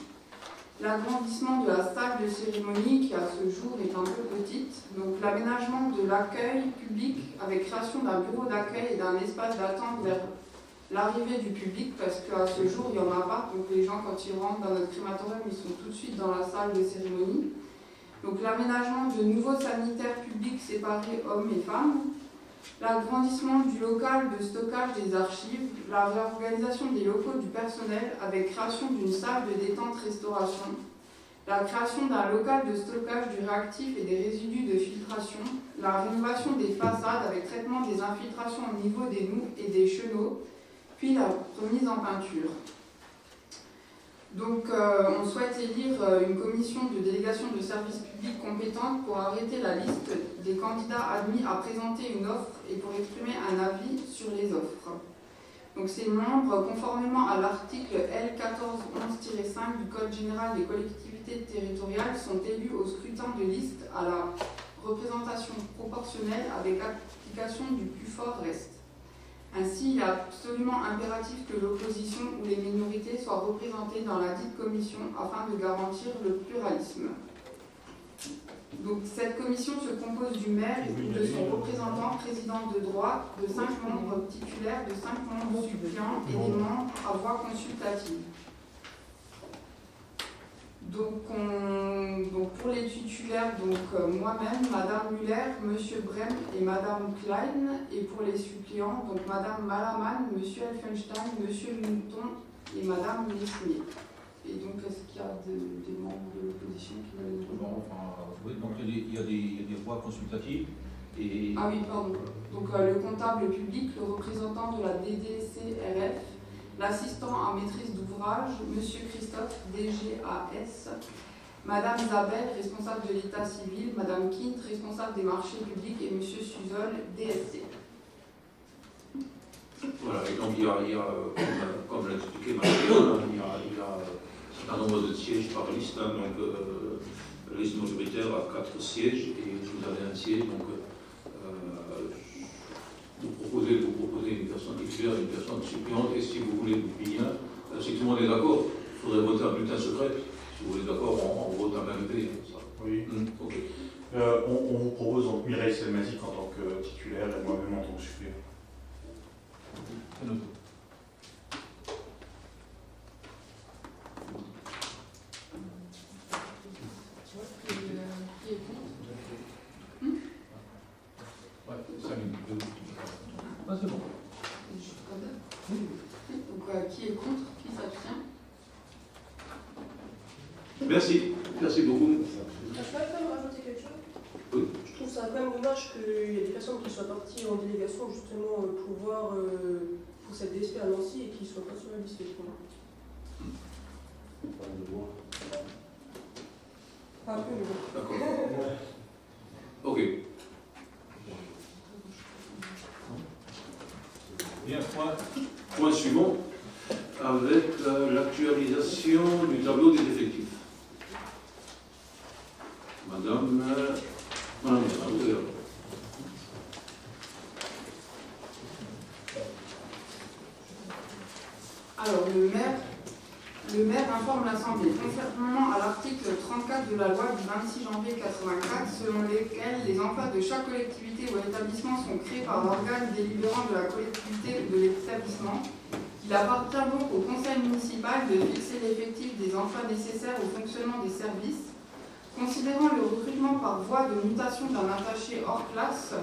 L'agrandissement de la salle de cérémonie qui à ce jour est un peu petite. Donc l'aménagement de l'accueil public avec création d'un bureau d'accueil et d'un espace d'attente vers l'arrivée du public, parce qu'à ce jour, il n'y en a pas. Donc les gens, quand ils rentrent dans notre crématorium, ils sont tout de suite dans la salle de cérémonie. Donc l'aménagement de nouveaux sanitaires publics séparés hommes et femmes. L'agrandissement du local de stockage des archives. La réorganisation des locaux du personnel avec création d'une salle de détente-restauration. la création d'un local de stockage du réactif et des résidus de filtration, la rénovation des façades avec traitement des infiltrations au niveau des noues et des chenaux, puis la remise en peinture. Donc on souhaite élire une commission de délégation de services publics compétente pour arrêter la liste des candidats admis à présenter une offre et pour exprimer un avis sur les offres. Donc ces membres, conformément à l'article L 1411-5 du Code général des collectivités territoriales, sont élus au scrutin de liste à la représentation proportionnelle avec application du plus fort reste. Ainsi, il est absolument impératif que l'opposition ou les minorités soient représentées dans la dite commission afin de garantir le pluralisme. Donc, cette commission se compose du maire et de son représentant président de droit, de 5 membres titulaires, de 5 membres suppléants et des membres à voix consultative. Donc pour les titulaires, moi-même, Madame Muller, Monsieur Brem et Madame Klein, et pour les suppléants, donc Madame Malaman, Monsieur Elfenstein, Monsieur Mouton et Madame Lesnier. Et donc, est-ce qu'il y a des membres de l'opposition qui veulent nous rejoindre? Oui, donc il y a des voix consultatives. Et... Ah oui, pardon. Donc le comptable public, le représentant de la DDCRF, l'assistant à maîtrise d'ouvrage, Monsieur Christophe, DGAS, Madame Zabel, responsable de l'état civil, Madame Kint, responsable des marchés publics, et Monsieur Suzol, DSC. Voilà, et donc il y a comme l'a expliqué Marie-Claude, il y a un certain nombre de sièges par liste, donc liste majoritaire à 4 sièges, et vous avez un siège, donc vous proposez une personne titulaire, une personne suppléante, et si vous voulez bien, si tout le monde est d'accord, il faudrait voter un bulletin secret. Si vous êtes d'accord, on vote un même pays. Oui. Okay. On vous propose donc Mireille Selmazik en tant que titulaire et moi-même en tant que suppléant. C'est noté. Qui est contre? Ouais, 5 minutes. Ah, c'est bon. Donc, qui est contre? Qui s'abstient? Merci beaucoup. Je pourrais quand même rajouter quelque chose. Oui. Je trouve ça quand même dommage qu'il y ait des personnes qui soient parties en délégation justement pour voir pour cette DSP à Nancy et qui ne soient pas sur la liste. Pas un peu, mais bon. D'accord. Ok. Bien, Point suivant, avec l'actualisation du tableau des effectifs. Madame, Alors, le maire informe l'Assemblée conformément à l'article 34 de la loi du 26 janvier 84, selon lesquels les emplois de chaque collectivité ou établissement sont créés par l'organe délibérant de la collectivité ou de l'établissement. Il appartient donc au conseil municipal de fixer l'effectif des emplois nécessaires au fonctionnement des services. Considérant le recrutement par voie de mutation d'un attaché hors classe,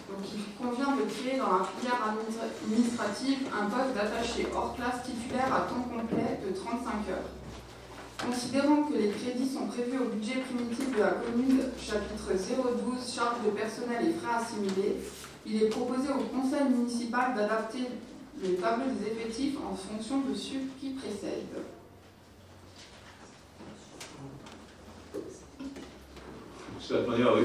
donc il convient de créer dans la filière administrative un poste d'attaché hors classe titulaire à temps complet de 35 heures. Considérant que les crédits sont prévus au budget primitif de la commune, chapitre 012, charges de personnel et frais assimilés, il est proposé au conseil municipal d'adapter le tableau des effectifs en fonction de ceux qui précèdent. C'est la première, oui.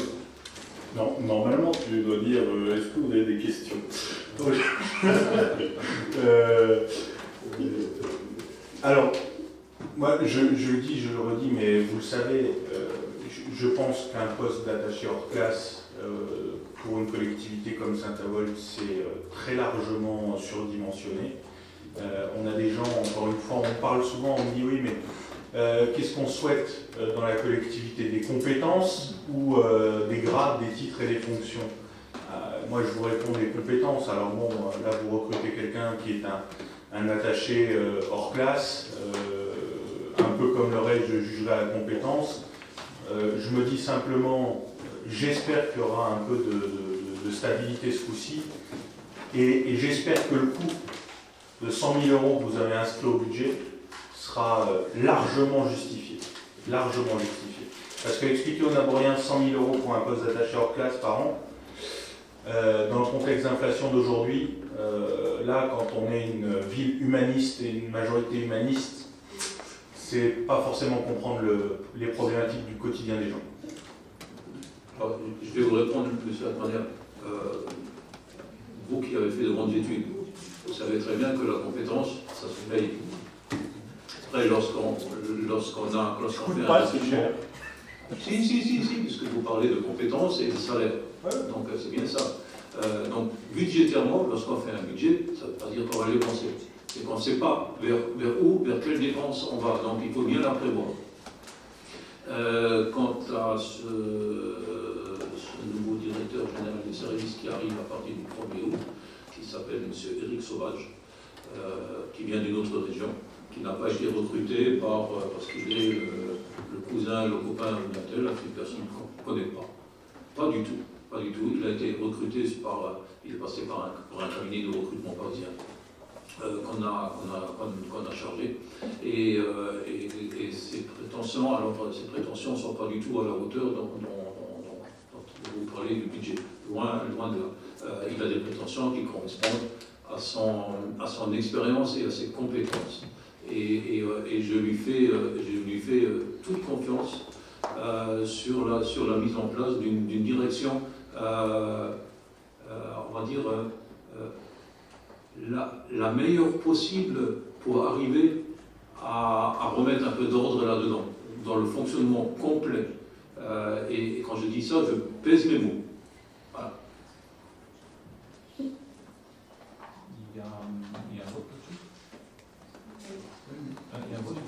Non, normalement, tu dois dire est-ce que vous avez des questions? Alors, moi, je le dis, je le redis, mais vous le savez, je pense qu'un poste d'attaché hors classe pour une collectivité comme Saint-Avold, c'est très largement surdimensionné. On a des gens, encore une fois, on parle souvent, on me dit oui, mais qu'est-ce qu'on souhaite dans la collectivité? Des compétences ou des grades, des titres et des fonctions? Moi, je vous réponds des compétences. Alors bon, là, vous recrutez quelqu'un qui est un attaché hors classe, un peu comme le reste, je jugerai à la compétence. Je me dis simplement, j'espère qu'il y aura un peu de stabilité ce coup-ci, et j'espère que le coût de 100 000 € que vous avez inscrit au budget sera largement justifié. largement justifié. Parce que expliquer aux Naboriens 100 000 € pour un poste d'attaché hors classe par an, dans le contexte d'inflation d'aujourd'hui, là, quand on est une ville humaniste et une majorité humaniste, c'est pas forcément comprendre les problématiques du quotidien des gens. Alors, je vais vous répondre, monsieur Atmanier. Vous qui avez fait de grandes études, vous savez très bien que la compétence, ça se paye. Après, lorsqu'on fait un investissement... Si, puisque vous parlez de compétences et de salaire. Donc c'est bien ça. Donc budgétairement, lorsqu'on fait un budget, ça ne veut pas dire qu'on va le dépenser. C'est qu'on ne sait pas vers quelle dépense on va. Donc il faut bien la prévoir. Quant à ce nouveau directeur général des services qui arrive à partir du 1er août, qui s'appelle M. Éric Sauvage, qui vient d'une autre région, qui n'a pas été recruté parce qu'il est le cousin, le copain d'un tel, une personne qu'on ne connaît pas. Pas du tout. Pas du tout. Il a été recruté il est passé par un cabinet de recrutement parisien qu'on a chargé. Et ses prétentions ne sont pas du tout à la hauteur dont vous parlez du budget. Loin de là. Il a des prétentions qui correspondent à son expérience et à ses compétences. Et je lui fais toute confiance sur la mise en place d'une direction, on va dire, la meilleure possible pour arriver à remettre un peu d'ordre là-dedans, dans le fonctionnement complet. Et quand je dis ça, je pèse mes mots. Voilà. Il y a un vote là-dessus. Il y a un vote.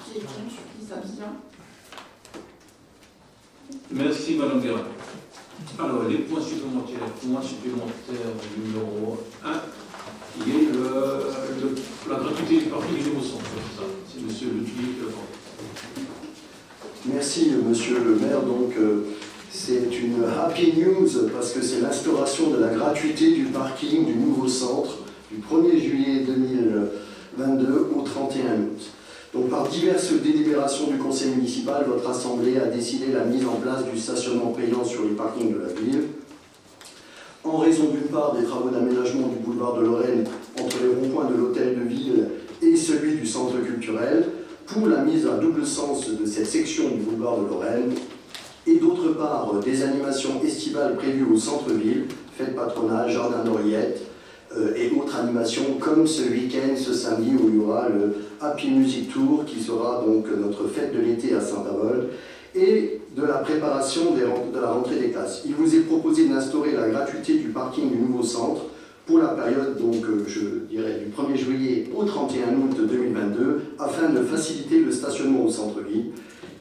Qui est contre, qui s'abstient? Merci, Madame Guérin. Alors, les points supplémentaires. Point supplémentaire numéro 1, qui est la gratuité du parking du nouveau centre. C'est monsieur le Tuilly qui le porte. Merci, monsieur le maire. Donc, c'est une happy news parce que c'est l'instauration de la gratuité du parking du nouveau centre du 1er juillet 2022 au 31 août. Donc, par diverses délibérations du conseil municipal, votre assemblée a décidé la mise en place du stationnement payant sur les parkings de la ville. En raison d'une part des travaux d'aménagement du boulevard de Lorraine entre les ronds-points de l'hôtel de ville et celui du centre culturel, pour la mise à double sens de cette section du boulevard de Lorraine, et d'autre part des animations estivales prévues au centre-ville, fêtes patronales, jardin d'Oriette, et autres animations comme ce week-end, ce samedi, où il y aura le Happy Music Tour, qui sera donc notre fête de l'été à Saint-Avold, et de la préparation de la rentrée des classes. Il vous est proposé d'instaurer la gratuité du parking du nouveau centre pour la période, donc, je dirais, du 1er juillet au 31 août 2022, afin de faciliter le stationnement au centre-ville.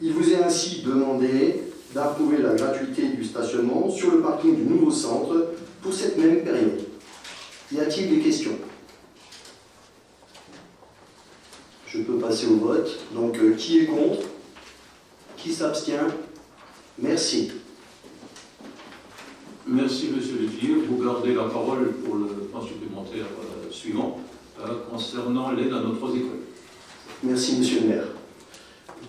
Il vous est ainsi demandé d'approuver la gratuité du stationnement sur le parking du nouveau centre pour cette même période. Y a-t-il des questions? Je peux passer au vote. Donc, qui est contre? Qui s'abstient? Merci. Merci, monsieur le Tuilly. Vous gardez la parole pour le point supplémentaire suivant, concernant l'aide à nos 3 écoles. Merci, monsieur le maire.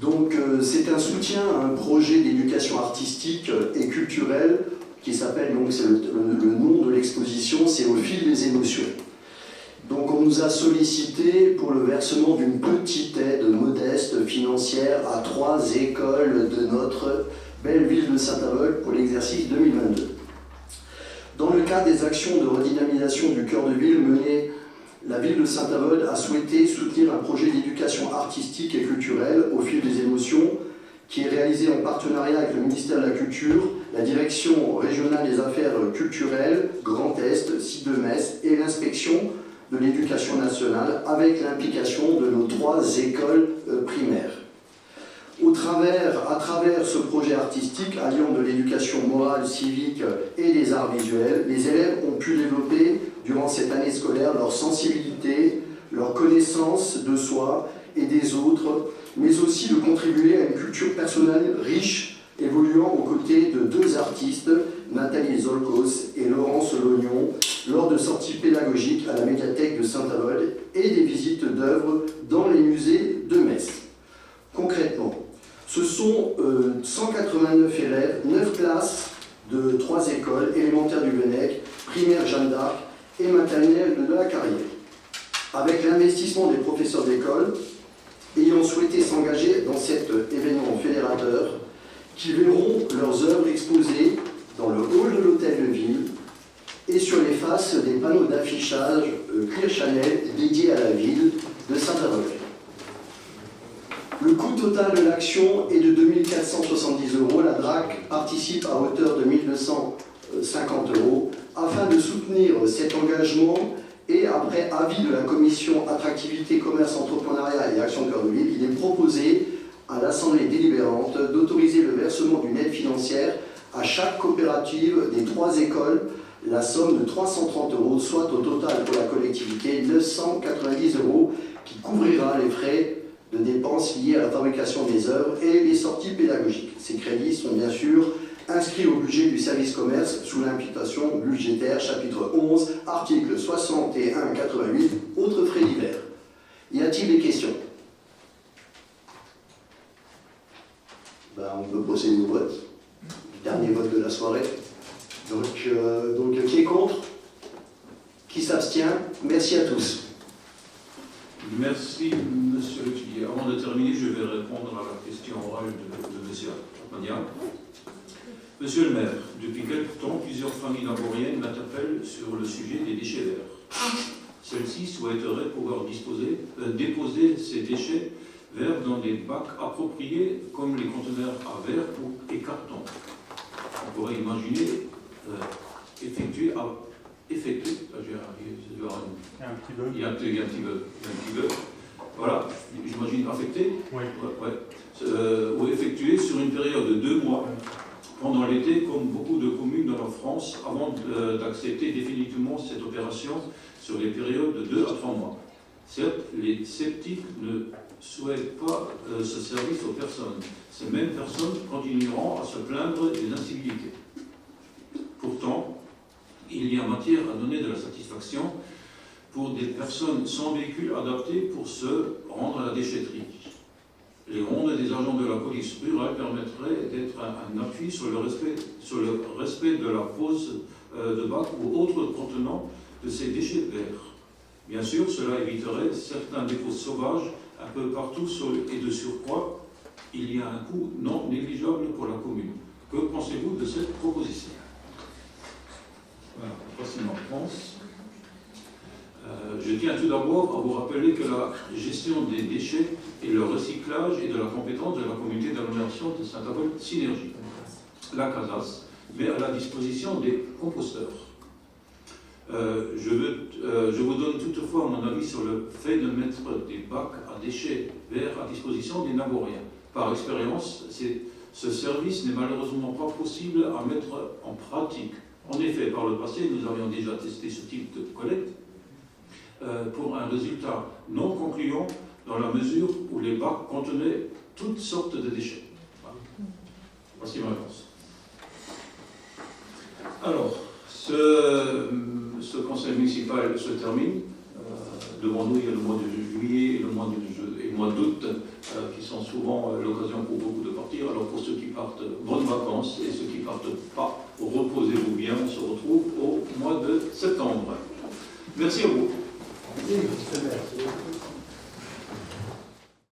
Donc, c'est un soutien à un projet d'éducation artistique et culturelle qui s'appelle, donc c'est le nom de l'exposition, c'est Au fil des émotions. Donc on nous a sollicité pour le versement d'une petite aide modeste financière à 3 écoles de notre belle ville de Saint-Avold pour l'exercice 2022. Dans le cadre des actions de redynamisation du cœur de ville menées, la ville de Saint-Avold a souhaité soutenir un projet d'éducation artistique et culturelle au fil des émotions qui est réalisé en partenariat avec le ministère de la Culture, la Direction régionale des affaires culturelles, Grand Est, site de Metz, et l'inspection de l'éducation nationale, avec l'implication de nos 3 écoles primaires. À travers ce projet artistique, alliant de l'éducation morale, civique et des arts visuels, les élèves ont pu développer, durant cette année scolaire, leur sensibilité, leur connaissance de soi et des autres, mais aussi de contribuer à une culture personnelle riche, évoluant aux côtés de 2 artistes, Nathalie Zolkos et Laurence Lognon, lors de sorties pédagogiques à la médiathèque de Saint-Avold et des visites d'œuvres dans les musées de Metz. sont 189 élèves, 9 classes de 3 écoles, élémentaires du Venec, primaire Jeanne d'Arc et maternelle de la Carrière. Avec l'investissement des professeurs d'école ayant souhaité s'engager dans cet événement fédérateur, qui verront leurs œuvres exposées dans le hall de l'hôtel de ville et sur les faces des panneaux d'affichage Clear Channel dédiés à la ville de Saint-Avold. Le coût total de l'action est de 2 470 €. La DRAC participe à hauteur de 1 250 € afin de soutenir cet engagement. Et après avis de la commission Attractivité, Commerce, Entrepreneuriat et Action Cœur de Ville, il est proposé à l'Assemblée délibérante d'autoriser le versement d'une aide financière à chaque coopérative des 3 écoles, la somme de 330 €, soit au total pour la collectivité 990 €, qui couvrira les frais de dépenses liées à la fabrication des œuvres et les sorties pédagogiques. Ces crédits sont bien sûr inscrits au budget du service commerce sous l'imputation budgétaire, chapitre 11, article 61-88, autres frais divers. Y a-t-il des questions? On peut procéder au vote. Dernier vote de la soirée. Donc qui est contre? Qui s'abstient? Merci à tous. Merci, monsieur le Tillier. Avant de terminer, je vais répondre à la question orale de monsieur Magnan. Monsieur le maire, depuis quelque temps, plusieurs familles naboriennes m'interpellent sur le sujet des déchets verts. Celles-ci souhaiteraient pouvoir déposer ces déchets verts dans des bacs appropriés comme les conteneurs à verre et carton. On pourrait imaginer effectuer. Il y a un petit bug. Voilà, j'imagine affecté. Oui. Ou effectué sur une période de 2 mois pendant l'été, comme beaucoup de communes dans la France, avant d'accepter définitivement cette opération sur les périodes de 2 à 3 mois. Certes, les sceptiques ne souhaitent pas ce service aux personnes. Ces mêmes personnes continueront à se plaindre des incivilités. Pourtant, il y a matière à donner de la satisfaction pour des personnes sans véhicule adapté pour se rendre à la déchetterie. Les rondes des agents de la police rurale permettraient d'être un appui sur le respect de la pose de bac ou autres contenants de ces déchets verts. Bien sûr, cela éviterait certains dépôts sauvages un peu partout et de surcroît, il y a un coût non négligeable pour la commune. Que pensez-vous de cette proposition? Voilà, voici ma réponse. Je tiens tout d'abord à vous rappeler que la gestion des déchets et le recyclage est de la compétence de la communauté d'agglomération de Saint-Avold Synergie. La CASAS met à la disposition des composteurs. Je vous donne toutefois mon avis sur le fait de mettre des bacs à déchets verts à disposition des Naboriens. Par expérience, ce service n'est malheureusement pas possible à mettre en pratique. En effet, par le passé, nous avions déjà testé ce type de collecte pour un résultat non concluant dans la mesure où les bacs contenaient toutes sortes de déchets. Voilà. Voici ma réponse. Alors, ce conseil municipal se termine. Devant nous, il y a le mois de juillet et le mois d'août qui sont souvent l'occasion pour beaucoup de partir. Alors pour ceux qui partent, bonnes vacances, et ceux qui ne partent pas, reposez-vous bien. On se retrouve au mois de septembre. Merci à vous. Merci.